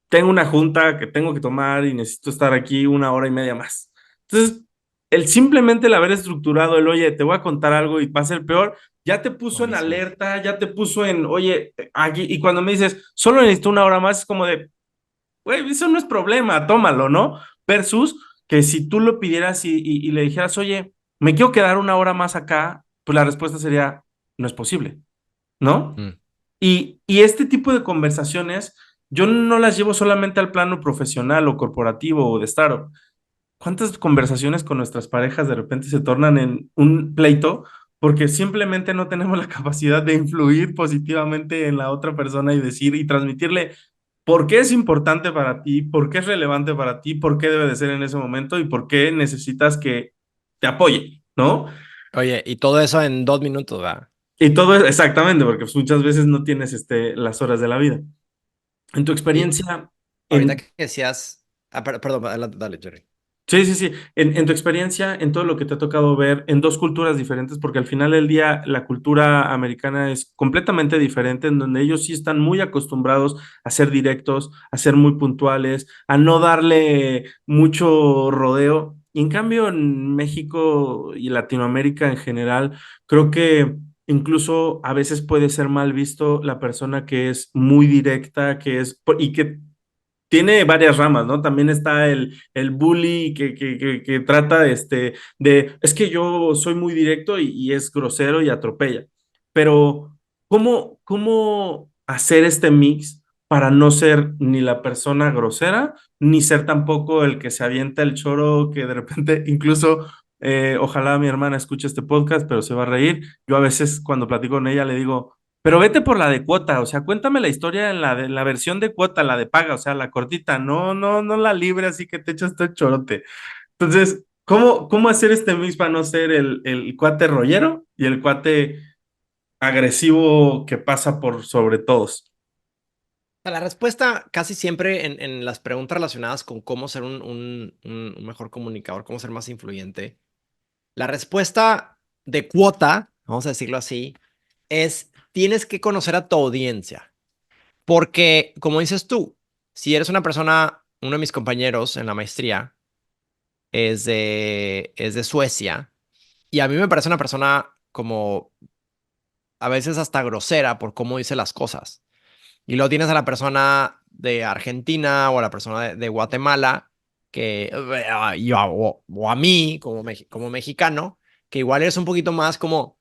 Tengo una junta que tengo que tomar y necesito estar aquí 1 hora y media más. Entonces, simplemente el haber estructurado el, oye, te voy a contar algo y va a ser peor, ya te puso en Buenísimo. alerta, ya te puso en, oye, aquí, y cuando me dices, solo necesito 1 hora más, es como de, güey, eso no es problema, tómalo, ¿no? Versus que si tú lo pidieras y le dijeras, oye, me quiero quedar 1 hora más acá, pues la respuesta sería, no es posible, ¿no? Mm. Y este tipo de conversaciones, yo no las llevo solamente al plano profesional o corporativo o de startup. ¿Cuántas conversaciones con nuestras parejas de repente se tornan en un pleito porque simplemente no tenemos la capacidad de influir positivamente en la otra persona y decir y transmitirle por qué es importante para ti, por qué es relevante para ti, por qué debe de ser en ese momento y por qué necesitas que te apoye, ¿no? Oye, y todo eso en 2 minutos, ¿verdad? Y todo es exactamente, porque pues, muchas veces no tienes las horas de la vida. En tu Y experiencia, ahorita en, que decías, perdón, adelante, dale, Jerry. sí, sí, sí, en tu experiencia, en todo lo que te ha tocado ver, en dos culturas diferentes, porque al final del día la cultura americana es completamente diferente, en donde ellos sí están muy acostumbrados a ser directos, a ser muy puntuales, a no darle mucho rodeo. Y en cambio, en México y Latinoamérica en general, creo que incluso a veces puede ser mal visto la persona que es muy directa, y que tiene varias ramas, ¿no? También está el bully que trata es que yo soy muy directo y es grosero y atropella. Pero, ¿cómo hacer este mix para no ser ni la persona grosera, ni ser tampoco el que se avienta el choro que de repente, incluso, ojalá mi hermana escuche este podcast, pero se va a reír. Yo a veces cuando platico con ella le digo, pero vete por la de cuota, o sea, cuéntame la historia en la versión de cuota, la de paga, o sea, la cortita, no la libre, así que te echas todo el chorote. Entonces, ¿cómo hacer este mix para no ser el cuate rollero y el cuate agresivo que pasa por sobre todos? La respuesta casi siempre en las preguntas relacionadas con cómo ser un mejor comunicador, cómo ser más influyente, la respuesta de cuota, vamos a decirlo así, es tienes que conocer a tu audiencia. Porque, como dices tú, si eres una persona, uno de mis compañeros en la maestría es de Suecia y a mí me parece una persona como a veces hasta grosera por cómo dice las cosas. Y luego tienes a la persona de Argentina o a la persona de Guatemala, que, o a mí como, como mexicano, que igual eres un poquito más como...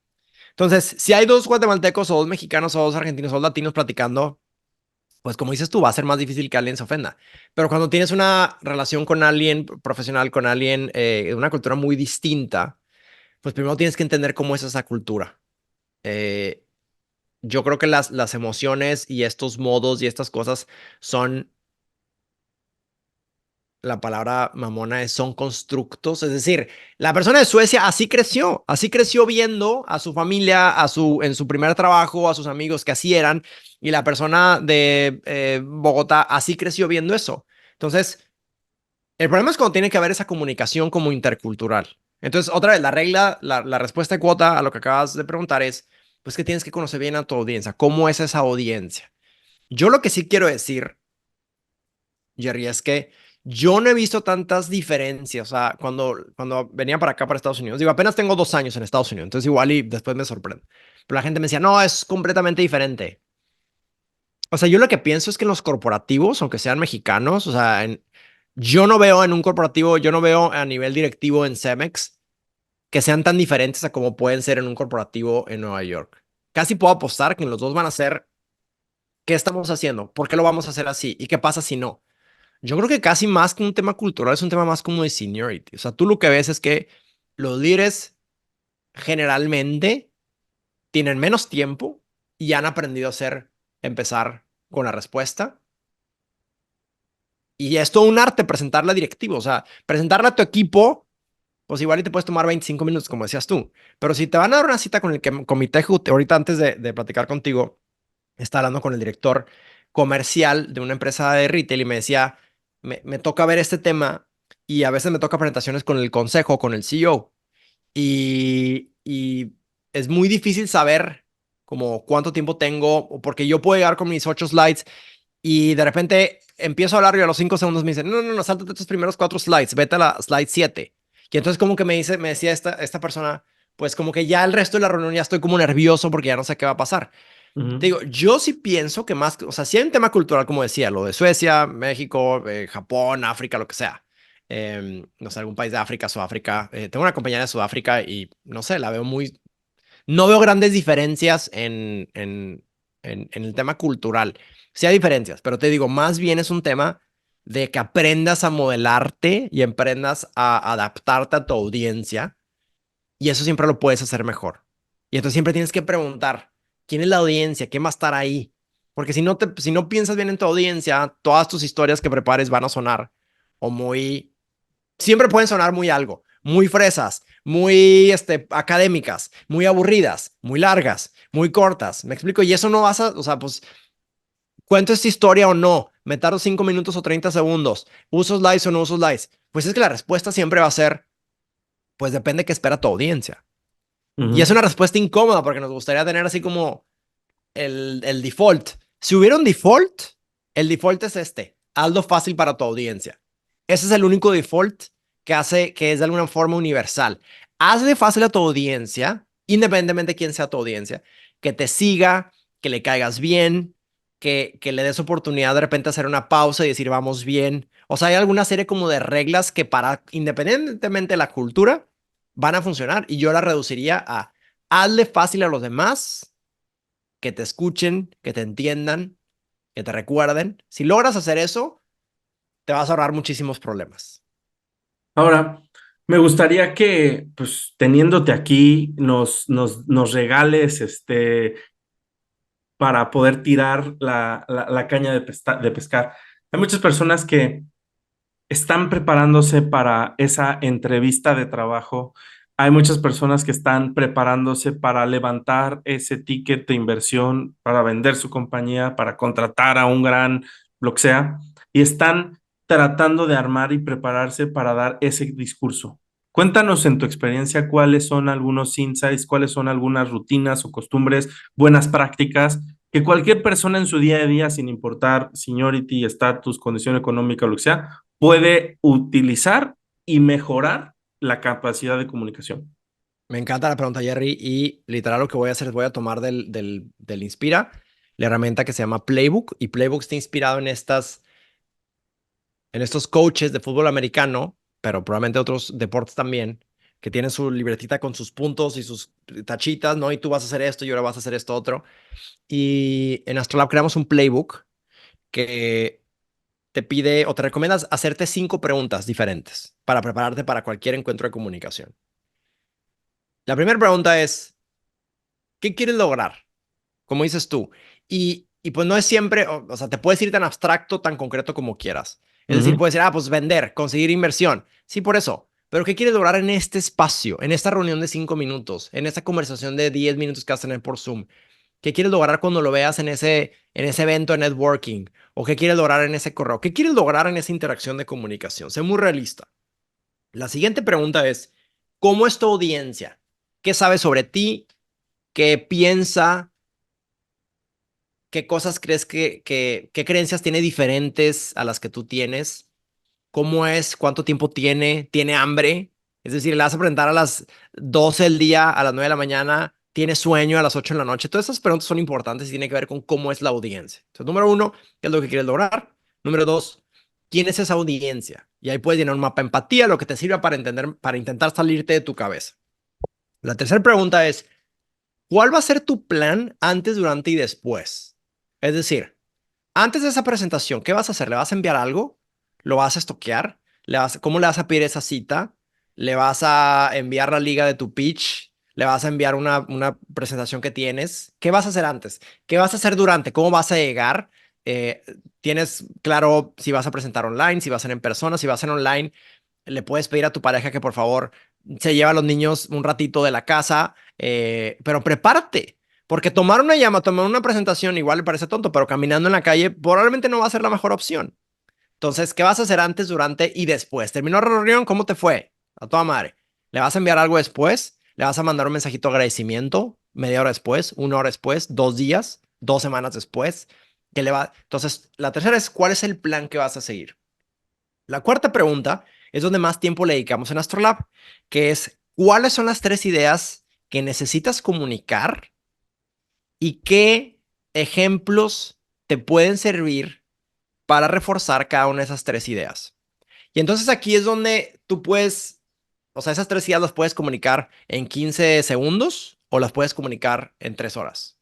Entonces, si hay dos guatemaltecos o dos mexicanos o dos argentinos o dos latinos platicando, pues como dices tú, va a ser más difícil que alguien se ofenda. Pero cuando tienes una relación con alguien profesional, con alguien de una cultura muy distinta, pues primero tienes que entender cómo es esa cultura. Eh, yo creo que las emociones y estos modos y estas cosas son, la palabra mamona es, son constructos. Es decir, la persona de Suecia así creció viendo a su familia, en su primer trabajo, a sus amigos que así eran, y la persona de Bogotá así creció viendo eso. Entonces, el problema es cuando tiene que haber esa comunicación como intercultural. Entonces, otra vez, la regla, la respuesta de cuota a lo que acabas de preguntar es, pues que tienes que conocer bien a tu audiencia. ¿Cómo es esa audiencia? Yo lo que sí quiero decir, Jerry, es que yo no he visto tantas diferencias. O sea, cuando venía para acá, para Estados Unidos, digo, apenas tengo 2 años en Estados Unidos, entonces igual y después me sorprende. Pero la gente me decía, no, es completamente diferente. O sea, yo lo que pienso es que en los corporativos, aunque sean mexicanos, o sea, yo no veo en un corporativo, yo no veo a nivel directivo en Cemex que sean tan diferentes a como pueden ser en un corporativo en Nueva York. Casi puedo apostar que en los dos van a ser, ¿qué estamos haciendo? ¿Por qué lo vamos a hacer así? ¿Y qué pasa si no? Yo creo que casi más que un tema cultural es un tema más como de seniority. O sea, tú lo que ves es que los líderes generalmente tienen menos tiempo y han aprendido a empezar con la respuesta. Y es todo un arte presentarla a directivo. O sea, presentarla a tu equipo, pues igual y te puedes tomar 25 minutos, como decías tú. Pero si te van a dar una cita con el comité ejecutivo, ahorita antes de platicar contigo, estaba hablando con el director comercial de una empresa de retail y me decía, me toca ver este tema y a veces me toca presentaciones con el consejo, con el CEO. Y es muy difícil saber como cuánto tiempo tengo, porque yo puedo llegar con mis 8 slides y de repente empiezo a hablar y a los 5 segundos me dicen, no, no, no, sáltate estos primeros 4 slides, vete a la slide 7. Y entonces como que me decía esta persona, pues como que ya el resto de la reunión ya estoy como nervioso porque ya no sé qué va a pasar. Te digo, yo sí pienso que más, o sea, si hay un tema cultural, como decía, lo de Suecia, México, Japón, África, lo que sea. No sé, algún país de África, Sudáfrica. Tengo una compañera de Sudáfrica y no sé, la veo muy, no veo grandes diferencias en el tema cultural. Sí hay diferencias, pero te digo, más bien es un tema de que aprendas a modelarte y aprendas a adaptarte a tu audiencia y eso siempre lo puedes hacer mejor. Y entonces siempre tienes que preguntar, ¿quién es la audiencia? ¿Quién va a estar ahí? Porque si no piensas bien en tu audiencia, todas tus historias que prepares van a sonar o muy, siempre pueden sonar muy algo, muy fresas, muy académicas, muy aburridas, muy largas, muy cortas. ¿Me explico? Y eso no vas a, o sea, pues, ¿cuento esta historia o no? ¿Me tardo 5 minutos o 30 segundos? ¿Uso slides o no uso slides? Pues es que la respuesta siempre va a ser, pues depende de qué espera tu audiencia. Y es Ujú. una respuesta incómoda porque nos gustaría tener así como el default. Si hubiera un default, el default es hazlo fácil para tu audiencia. Ese es el único default que hace que es de alguna forma universal. Hazle fácil a tu audiencia, independientemente de quién sea tu audiencia, que te siga, que le caigas bien, que le des oportunidad de repente hacer una pausa y decir vamos bien. O sea, hay alguna serie como de reglas que para, independientemente de la cultura, van a funcionar y yo la reduciría a hazle fácil a los demás que te escuchen, que te entiendan, que te recuerden. Si logras hacer eso, te vas a ahorrar muchísimos problemas. Ahora, me gustaría que, pues, teniéndote aquí, nos regales, para poder tirar la caña de pescar. Hay muchas personas que están preparándose para esa entrevista de trabajo. Hay muchas personas que están preparándose para levantar ese ticket de inversión, para vender su compañía, para contratar a un gran, lo que sea, y están tratando de armar y prepararse para dar ese discurso. Cuéntanos en tu experiencia cuáles son algunos insights, cuáles son algunas rutinas o costumbres, buenas prácticas que cualquier persona en su día a día, sin importar seniority, estatus, condición económica o lo que sea, puede utilizar y mejorar la capacidad de comunicación. Me encanta la pregunta, Jerry, y literal lo que voy a hacer es voy a tomar del Inspira, la herramienta que se llama Playbook, y Playbook está inspirado en estos coaches de fútbol americano, pero probablemente otros deportes también, que tienen su libretita con sus puntos y sus tachitas, ¿no? Y tú vas a hacer esto y ahora vas a hacer esto otro. Y en Astrolab creamos un playbook que te pide o te recomiendas hacerte 5 preguntas diferentes para prepararte para cualquier encuentro de comunicación. La primera pregunta es, ¿qué quieres lograr? Como dices tú. Y pues no es siempre, o sea, te puedes ir tan abstracto, tan concreto como quieras. Es decir, Ujú. puedes decir, pues vender, conseguir inversión. Sí, por eso. Pero ¿qué quieres lograr en este espacio, en esta reunión de 5 minutos, en esta conversación de 10 minutos que vas a tener por Zoom? ¿Qué quieres lograr cuando lo veas en ese evento de networking? ¿O qué quieres lograr en ese correo? ¿Qué quieres lograr en esa interacción de comunicación? Sé muy realista. La siguiente pregunta es, ¿cómo es tu audiencia? ¿Qué sabe sobre ti? ¿Qué piensa? ¿Qué cosas crees qué creencias tiene diferentes a las que tú tienes? ¿Cómo es? ¿Cuánto tiempo tiene? ¿Tiene hambre? Es decir, le vas a presentar a las 12 del día, a las 9 de la mañana, ¿tiene sueño a las 8 de la noche? Todas esas preguntas son importantes y tienen que ver con cómo es la audiencia. Entonces, número uno, ¿qué es lo que quieres lograr? Número dos, ¿quién es esa audiencia? Y ahí puedes llenar un mapa de empatía, lo que te sirva para entender, para intentar salirte de tu cabeza. La tercera pregunta es, ¿cuál va a ser tu plan antes, durante y después? Es decir, antes de esa presentación, ¿qué vas a hacer? ¿Le vas a enviar algo? ¿Lo vas a estoquear? ¿Cómo le vas a pedir esa cita? ¿Le vas a enviar la liga de tu pitch? ¿Le vas a enviar una presentación que tienes? ¿Qué vas a hacer antes? ¿Qué vas a hacer durante? ¿Cómo vas a llegar? Eh, ¿Tienes claro si vas a presentar online, si va a ser en persona, si va a ser online? Le puedes pedir a tu pareja que por favor se lleve a los niños un ratito de la casa, pero prepárate. Porque tomar una presentación igual le parece tonto, pero caminando en la calle probablemente no va a ser la mejor opción. Entonces, ¿qué vas a hacer antes, durante y después? ¿Terminó la reunión? ¿Cómo te fue? A toda madre. ¿Le vas a enviar algo después? ¿Le vas a mandar un mensajito de agradecimiento media hora después, 1 hora después, 2 días, 2 semanas después? ¿Qué le va? Entonces, la tercera es, ¿cuál es el plan que vas a seguir? La cuarta pregunta es donde más tiempo le dedicamos en Astrolab, que es, ¿cuáles son las 3 ideas que necesitas comunicar y qué ejemplos te pueden servir para reforzar cada una de esas 3 ideas? Y entonces aquí es donde tú puedes, o sea, esas 3 ideas las puedes comunicar en 15 segundos o las puedes comunicar en 3 horas.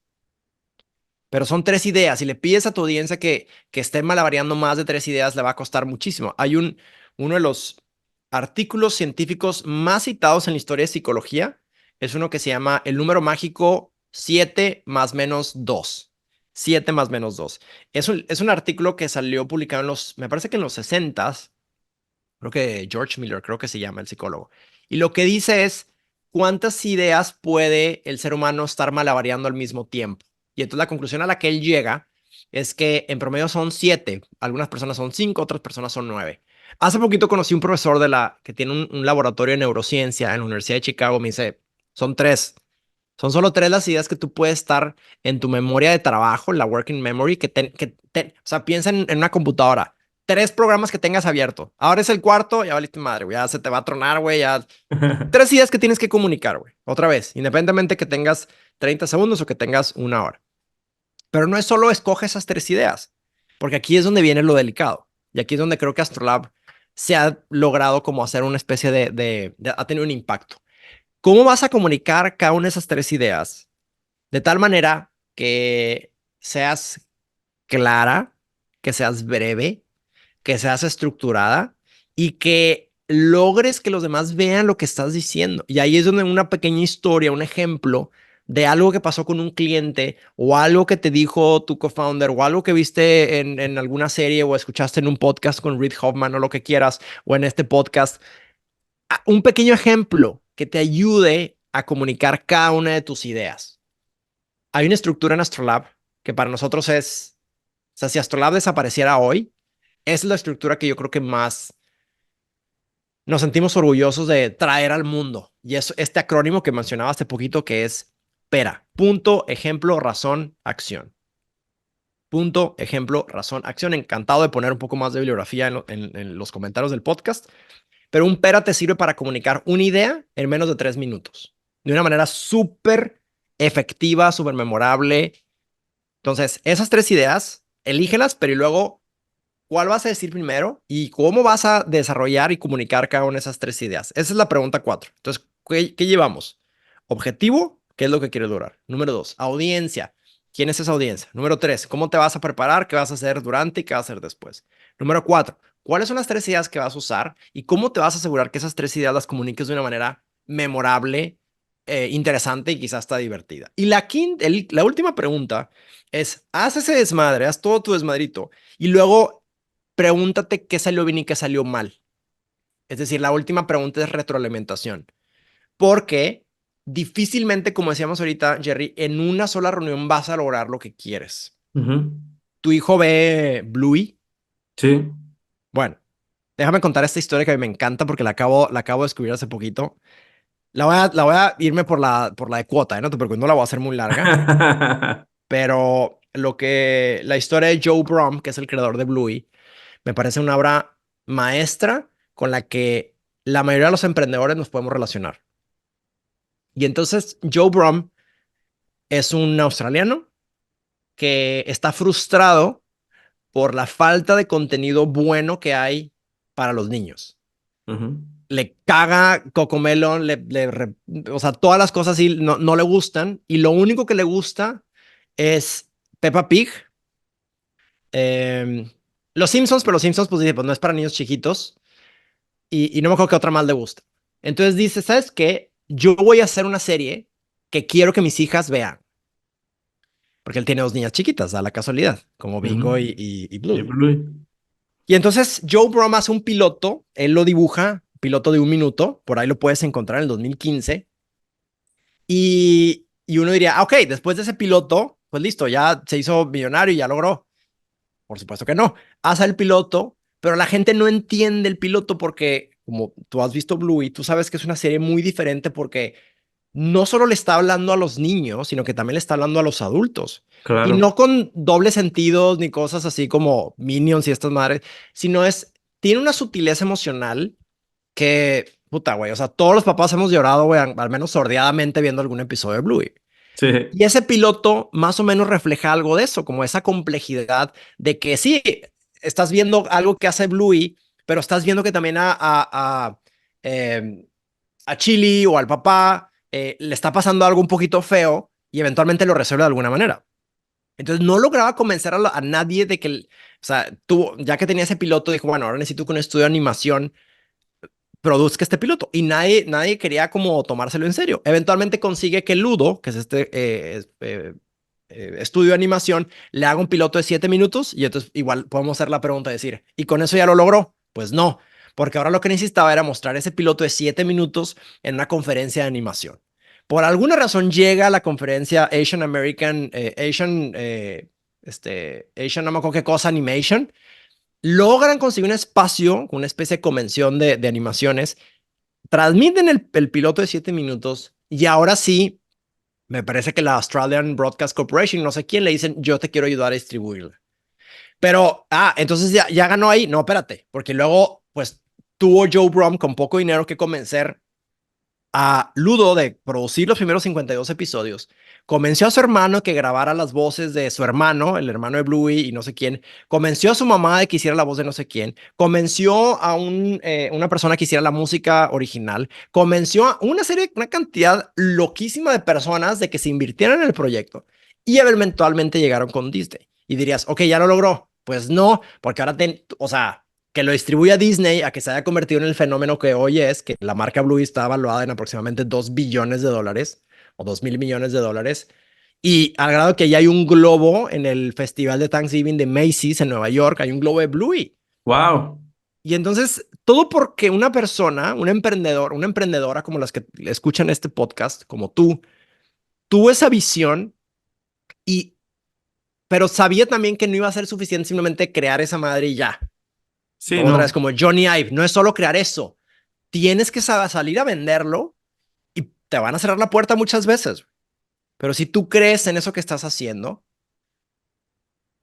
Pero son 3 ideas. Si le pides a tu audiencia que esté malabareando más de 3 ideas, le va a costar muchísimo. Uno de los artículos científicos más citados en la historia de psicología. Es uno que se llama el número mágico 7 más menos 2. 7 más menos 2. Es un artículo que salió publicado me parece que en los 60s. Creo que George Miller, creo que se llama el psicólogo. Y lo que dice es cuántas ideas puede el ser humano estar malabareando al mismo tiempo. Y entonces la conclusión a la que él llega es que en promedio son 7. Algunas personas son 5, otras personas son 9. Hace poquito conocí un profesor que tiene un laboratorio de neurociencia en la Universidad de Chicago. Me dice, son 3. Son solo 3 las ideas que tú puedes estar en tu memoria de trabajo, la working memory, o sea, piensa en una computadora. 3 programas que tengas abierto. Ahora es el cuarto, ya valiste madre, güey. Ya se te va a tronar, güey. Ya. 3 ideas que tienes que comunicar, güey. Otra vez, independientemente que tengas 30 segundos o que tengas 1 hora. Pero no es solo escoge esas 3 ideas, porque aquí es donde viene lo delicado. Y aquí es donde creo que Astrolab se ha logrado como hacer una especie ha tenido un impacto. ¿Cómo vas a comunicar cada una de esas 3 ideas de tal manera que seas clara, que seas breve, que seas estructurada y que logres que los demás vean lo que estás diciendo? Y ahí es donde una pequeña historia, un ejemplo de algo que pasó con un cliente o algo que te dijo tu co-founder o algo que viste en alguna serie o escuchaste en un podcast con Reid Hoffman o lo que quieras o en este podcast, un pequeño ejemplo que te ayude a comunicar cada una de tus ideas. Hay una estructura en Astrolab que para nosotros o sea, si Astrolab desapareciera hoy, es la estructura que yo creo que más nos sentimos orgullosos de traer al mundo. Y es este acrónimo que mencionaba hace poquito que es PERA. Punto, ejemplo, razón, acción. Punto, ejemplo, razón, acción. Encantado de poner un poco más de bibliografía en los comentarios del podcast. Pero un PERA te sirve para comunicar una idea en menos de 3 minutos. de una manera súper efectiva, súper memorable. Entonces, esas 3 ideas, elígelas, pero y luego, ¿cuál vas a decir primero? Y cómo vas a desarrollar y comunicar cada una de esas 3 ideas. Esa es la pregunta 4. Entonces, ¿qué llevamos? Objetivo, ¿qué es lo que quieres lograr? Número 2, audiencia. ¿Quién es esa audiencia? Número 3, ¿cómo te vas a preparar? ¿Qué vas a hacer durante y qué vas a hacer después? Número 4, ¿cuáles son las 3 ideas que vas a usar? ¿Y cómo te vas a asegurar que esas 3 ideas las comuniques de una manera memorable, interesante y quizás hasta divertida? Y la última pregunta es, haz ese desmadre, haz todo tu desmadrito y luego pregúntate qué salió bien y qué salió mal. Es decir, la última pregunta es retroalimentación. Porque difícilmente, como decíamos ahorita, Jerry, en una sola reunión vas a lograr lo que quieres. Ujú. Tu hijo ve Bluey. Sí. Bueno, déjame contar esta historia que a mí me encanta porque la acabo de descubrir hace poquito. La voy a irme por la de cuota, ¿eh? No te preocupes, no la voy a hacer muy larga. Pero la historia de Joe Brumm, que es el creador de Bluey, me parece una obra maestra con la que la mayoría de los emprendedores nos podemos relacionar. Y entonces Joe Brumm es un australiano que está frustrado por la falta de contenido bueno que hay para los niños. Ujú. Le caga Cocomelon, o sea, todas las cosas así no le gustan y lo único que le gusta es Peppa Pig. eh, los Simpsons, pero los Simpsons pues dice, pues no es para niños chiquitos y no me acuerdo qué otra más le gusta. Entonces dice, ¿sabes qué? Yo voy a hacer una serie que quiero que mis hijas vean. Porque él tiene 2 niñas chiquitas, a la casualidad, como Ujú. Bingo y Y Bluey. Bluey. Y entonces Joe Brumm hace un piloto, él lo dibuja, piloto de 1 minuto, por ahí lo puedes encontrar en el 2015. Y uno diría, ok, después de ese piloto, pues listo, ya se hizo millonario y ya logró. Por supuesto que no. Hace el piloto, pero la gente no entiende el piloto porque, como tú has visto Bluey, tú sabes que es una serie muy diferente porque no solo le está hablando a los niños, sino que también le está hablando a los adultos. Y Claro. no con dobles sentidos ni cosas así como Minions y estas madres, sino tiene una sutileza emocional que, puta, güey, o sea, todos los papás hemos llorado, güey, al menos sordeadamente viendo algún episodio de Bluey. Sí. Y ese piloto más o menos refleja algo de eso, como esa complejidad de que sí, estás viendo algo que hace Bluey, pero estás viendo que también eh, a Chili o al papá le está pasando algo un poquito feo y eventualmente lo resuelve de alguna manera. Entonces no lograba convencer a nadie de que, o sea, ya que tenía ese piloto, dijo, bueno, ahora necesito que un estudio de animación produzca este piloto. Y nadie quería como tomárselo en serio. Eventualmente consigue que Ludo, que es este estudio de animación, le haga un piloto de 7 minutos y entonces igual podemos hacer la pregunta de decir, ¿y con eso ya lo logró? Pues no, porque ahora lo que necesitaba era mostrar ese piloto de 7 minutos en una conferencia de animación. Por alguna razón llega a la conferencia Asian American, Asian, no me acuerdo qué cosa, Animation, logran conseguir un espacio, una especie de convención de animaciones, transmiten el piloto de 7 minutos y ahora sí, me parece que la Australian Broadcast Corporation, no sé quién, le dicen, yo te quiero ayudar a distribuirla. Pero, entonces ya ganó ahí. No, espérate, porque luego, pues, tuvo Joe Brumm con poco dinero que convencer a Ludo de producir los primeros 52 episodios. Convenció a su hermano que grabara las voces de su hermano, el hermano de Bluey y no sé quién. Convenció a su mamá de que hiciera la voz de no sé quién. Convenció a una persona que hiciera la música original. Convenció a una cantidad loquísima de personas de que se invirtieran en el proyecto. Y eventualmente llegaron con Disney. Y dirías, ok, ya lo logró. Pues no, porque ahora, o sea, que lo distribuya Disney a que se haya convertido en el fenómeno que hoy es, que la marca Bluey está evaluada en aproximadamente 2 billones de dólares o 2.000 millones de dólares. Y al grado que ya hay un globo en el festival de Thanksgiving de Macy's en Nueva York, hay un globo de Bluey. Wow. Y entonces, todo porque una persona, un emprendedor, una emprendedora como las que escuchan este podcast, como tú, tuvo esa visión y, pero sabía también que no iba a ser suficiente simplemente crear esa madre y ya. Sí, Otra vez, no. como Johnny Ive, no es solo crear eso, tienes que salir a venderlo y te van a cerrar la puerta muchas veces. Pero si tú crees en eso que estás haciendo,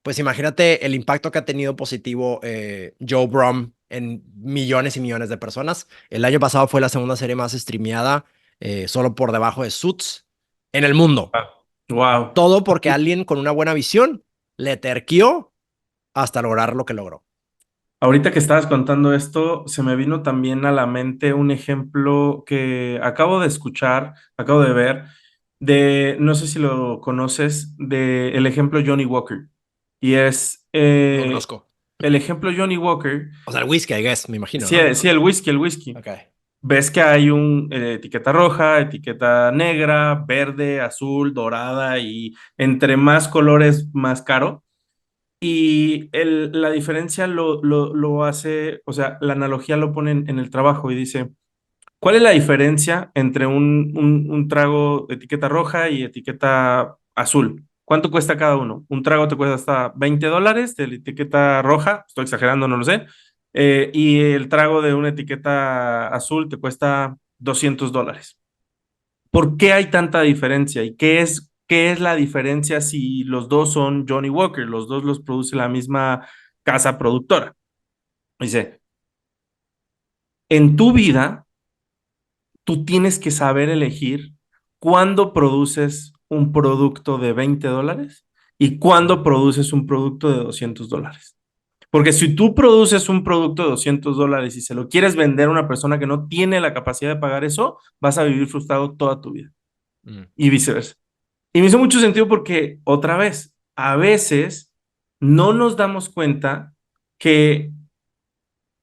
pues imagínate el impacto que ha tenido positivo Joe Brumm en millones y millones de personas. El año pasado fue la segunda serie más streameada solo por debajo de Suits en el mundo. Wow. Todo porque alguien con una buena visión le terquió hasta lograr lo que logró. Ahorita que estabas contando esto, se me vino también a la mente un ejemplo que acabo de escuchar, acabo de ver, no sé si lo conoces, de el ejemplo Johnny Walker. Y es No lo conozco. el ejemplo Johnny Walker, O sea, el whisky, I guess, me imagino, sí, ¿no? sí, el whisky, el whisky. Ok. Ves que hay un etiqueta roja, etiqueta negra, verde, azul, dorada y entre más colores, más caro. Y la diferencia lo hace, o sea, la analogía lo pone en el trabajo y dice, ¿cuál es la diferencia entre un trago de etiqueta roja y etiqueta azul? ¿Cuánto cuesta cada uno? Un trago te cuesta hasta $20 de la etiqueta roja, estoy exagerando, no lo sé, y el trago de una etiqueta azul te cuesta $200. ¿Por qué hay tanta diferencia? ¿Y qué es la diferencia si los dos son Johnny Walker? Los dos los produce la misma casa productora. Dice, en tu vida, tú tienes que saber elegir cuándo produces un producto de $20 y cuándo produces un producto de $200. Porque si tú produces un producto de $200 y se lo quieres vender a una persona que no tiene la capacidad de pagar eso, vas a vivir frustrado toda tu vida Mm. y viceversa. Y me hizo mucho sentido porque, otra vez, a veces no nos damos cuenta que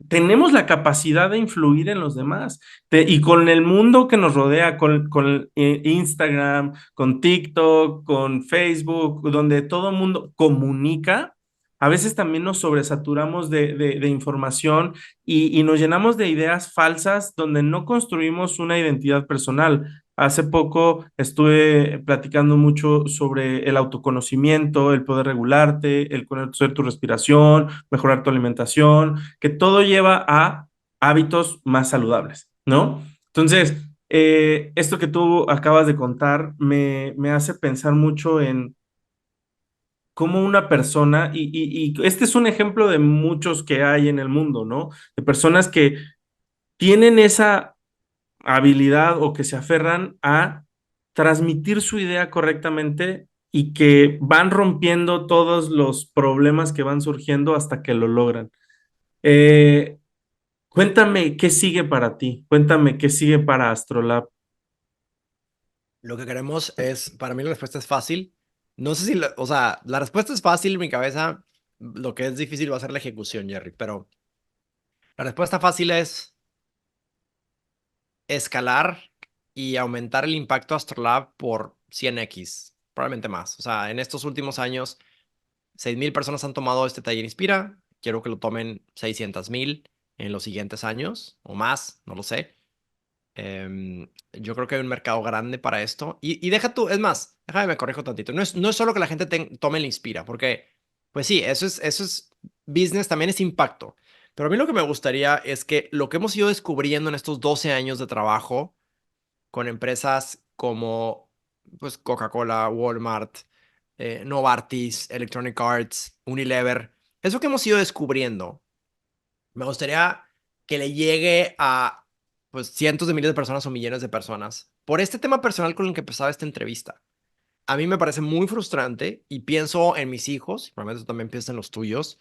tenemos la capacidad de influir en los demás. Y con el mundo que nos rodea, con Instagram, con TikTok, con Facebook, donde todo el mundo comunica, a veces también nos sobresaturamos de información y nos llenamos de ideas falsas donde no construimos una identidad personal. Hace poco estuve platicando mucho sobre el autoconocimiento, el poder regularte, el conocer tu respiración, mejorar tu alimentación, que todo lleva a hábitos más saludables, ¿no? Entonces, esto que tú acabas de contar me hace pensar mucho en cómo una persona, y este es un ejemplo de muchos que hay en el mundo, ¿no? De personas que tienen esa habilidad o que se aferran a transmitir su idea correctamente y que van rompiendo todos los problemas que van surgiendo hasta que lo logran. Eh, Cuéntame qué sigue para ti, cuéntame qué sigue para Astrolab. Lo que queremos es, para mí la respuesta es fácil. No sé si, o sea, la respuesta es fácil en mi cabeza. Lo que es difícil va a ser la ejecución, Jerry, pero la respuesta fácil es escalar y aumentar el impacto de Astrolab por 100x, probablemente más. O sea, en estos últimos años, 6,000 personas han tomado este taller Inspira. Quiero que lo tomen 600,000 en los siguientes años o más, no lo sé. Yo creo que hay un mercado grande para esto. Y deja tú, es más, déjame me corrijo tantito. No es solo que la gente tome el Inspira, porque, pues sí, eso es business, también es impacto. Pero a mí lo que me gustaría es que lo que hemos ido descubriendo en estos 12 años de trabajo con empresas como pues, Coca-Cola, Walmart, Novartis, Electronic Arts, Unilever, eso que hemos ido descubriendo, me gustaría que le llegue a pues cientos de miles de personas o millones de personas por este tema personal con el que empezaba esta entrevista. A mí me parece muy frustrante y pienso en mis hijos, y probablemente tú también piensas en los tuyos,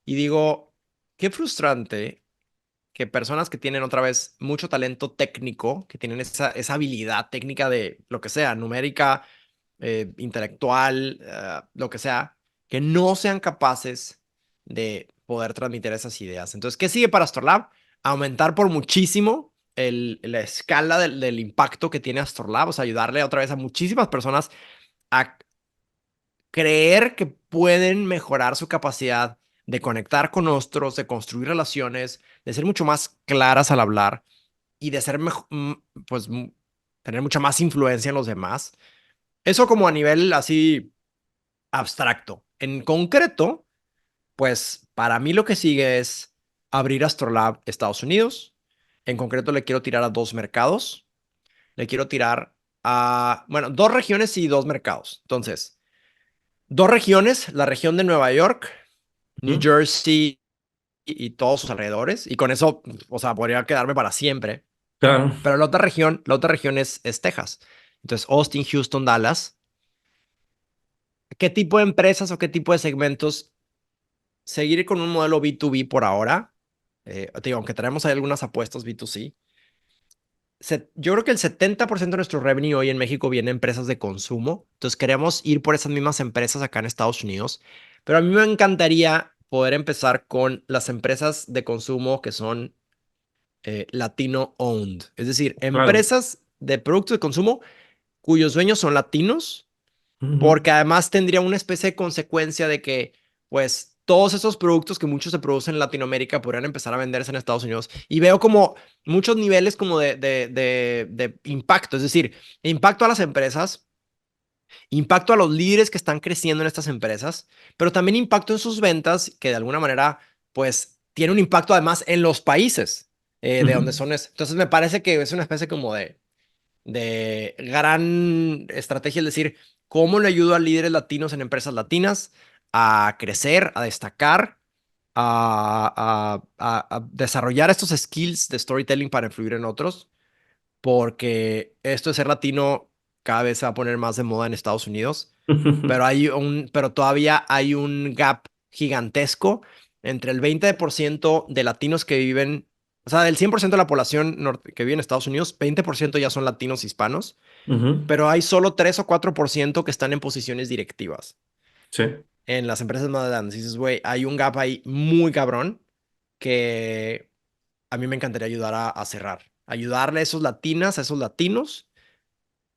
y digo, qué frustrante que personas que tienen otra vez mucho talento técnico, que tienen esa habilidad técnica de lo que sea, numérica, intelectual, lo que sea, que no sean capaces de poder transmitir esas ideas. Entonces, ¿qué sigue para Astrolab? Aumentar por muchísimo la escala del impacto que tiene Astrolab, o sea, ayudarle otra vez a muchísimas personas a creer que pueden mejorar su capacidad de conectar con otros, de construir relaciones, de ser mucho más claras al hablar y de ser pues tener mucha más influencia en los demás. Eso como a nivel así abstracto. En concreto, pues para mí lo que sigue es abrir Astrolab Estados Unidos. En concreto le quiero tirar a dos mercados. Le quiero tirar a, bueno, dos regiones y dos mercados. Entonces, dos regiones, la región de Nueva York, New ¿Mm? Jersey y todos sus alrededores. Y con eso, o sea, podría quedarme para siempre. Claro. Pero la otra región es Texas. Entonces, Austin, Houston, Dallas. ¿Qué tipo de empresas o qué tipo de segmentos seguir con un modelo B2B por ahora? Te digo, aunque tenemos ahí algunas apuestas B2C, yo creo que el 70% de nuestro revenue hoy en México viene de empresas de consumo. Entonces queremos ir por esas mismas empresas acá en Estados Unidos. Pero a mí me encantaría poder empezar con las empresas de consumo que son latino owned. Es decir, Claro. empresas de productos de consumo cuyos dueños son latinos, Ujú. porque además tendría una especie de consecuencia de que, pues, todos esos productos que muchos se producen en Latinoamérica podrían empezar a venderse en Estados Unidos. Y veo como muchos niveles como de impacto, es decir, impacto a las empresas, impacto a los líderes que están creciendo en estas empresas, pero también impacto en sus ventas, que de alguna manera, pues, tiene un impacto además en los países de donde Ujú. son. Entonces me parece que es una especie como de gran estrategia, es decir, cómo le ayudo a líderes latinos en empresas latinas a crecer, a destacar, a desarrollar estos skills de storytelling para influir en otros, porque esto de ser latino cada vez se va a poner más de moda en Estados Unidos, pero todavía hay un gap gigantesco entre el 20% de latinos que viven, o sea, del 100% de la población que vive en Estados Unidos, 20% ya son latinos hispanos, Ujú. pero hay solo 3 o 4% que están en posiciones directivas Sí. en las empresas más grandes. Y dices, güey, hay un gap ahí muy cabrón que a mí me encantaría ayudar a cerrar. Ayudarle a esos latinas, a esos latinos,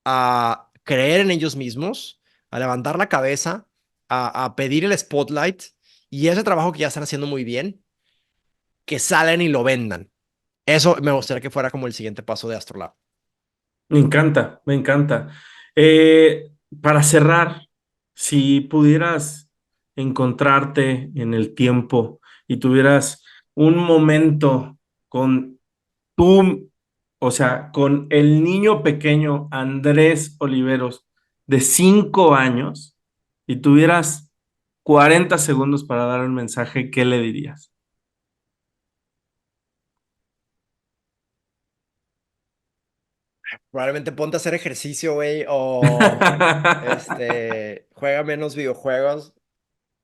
a creer en ellos mismos, a levantar la cabeza, a pedir el spotlight y ese trabajo que ya están haciendo muy bien, que salen y lo vendan. Eso me gustaría que fuera como el siguiente paso de Astrolab. Me encanta, me encanta. Eh, para cerrar, si pudieras encontrarte en el tiempo y tuvieras un momento con tú, o sea, con el niño pequeño Andrés Oliveros de 5 años y tuvieras 40 segundos para dar un mensaje, ¿qué le dirías? Probablemente ponte a hacer ejercicio, güey, o juega menos videojuegos.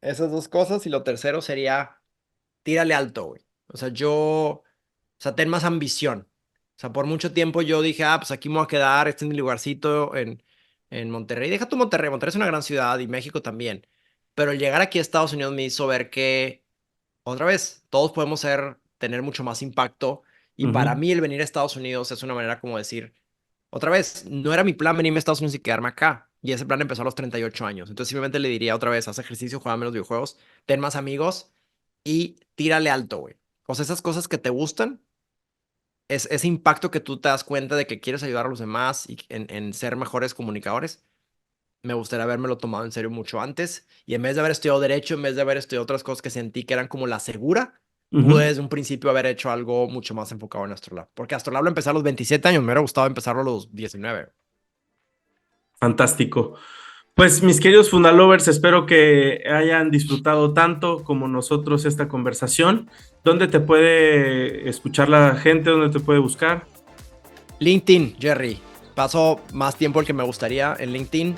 Esas dos cosas. Y lo tercero sería, tírale alto, güey. O sea, ten más ambición. O sea, por mucho tiempo yo dije, pues aquí me voy a quedar, este es mi lugarcito en Monterrey. Deja tu Monterrey, Monterrey es una gran ciudad y México también. Pero el llegar aquí a Estados Unidos me hizo ver que, otra vez, todos podemos tener mucho más impacto. Y para Ujú. mí el venir a Estados Unidos es una manera como decir, otra vez, no era mi plan venirme a Estados Unidos y quedarme acá. Y ese plan empezó a los 38 años. Entonces simplemente le diría otra vez, haz ejercicio, juega menos videojuegos, ten más amigos y tírale alto, güey. O sea, esas cosas que te gustan, es ese impacto que tú te das cuenta de que quieres ayudar a los demás y en ser mejores comunicadores. Me gustaría habérmelo tomado en serio mucho antes. Y en vez de haber estudiado derecho, en vez de haber estudiado otras cosas que sentí que eran como la segura, pude Ujú. desde un principio haber hecho algo mucho más enfocado en Astrolab. Porque Astrolab lo empecé a los 27 años, me hubiera gustado empezarlo a los 19. Fantástico. Pues mis queridos Fundalovers, espero que hayan disfrutado tanto como nosotros esta conversación. ¿Dónde te puede escuchar la gente? ¿Dónde te puede buscar? LinkedIn, Jerry. Paso más tiempo el que me gustaría en LinkedIn.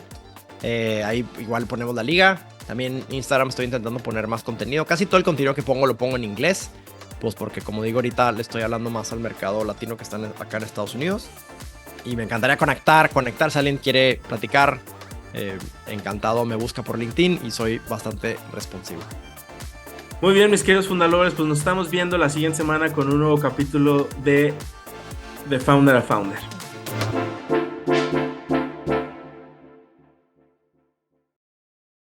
Ahí igual ponemos la liga. También Instagram estoy intentando poner más contenido. Casi todo el contenido que pongo lo pongo en inglés. Pues porque como digo ahorita le estoy hablando más al mercado latino que está acá en Estados Unidos. Y me encantaría conectar si alguien quiere platicar. Encantado, me busca por LinkedIn y soy bastante responsivo. Muy bien, mis queridos Fundalovers, pues nos estamos viendo la siguiente semana con un nuevo capítulo de Founder a Founder.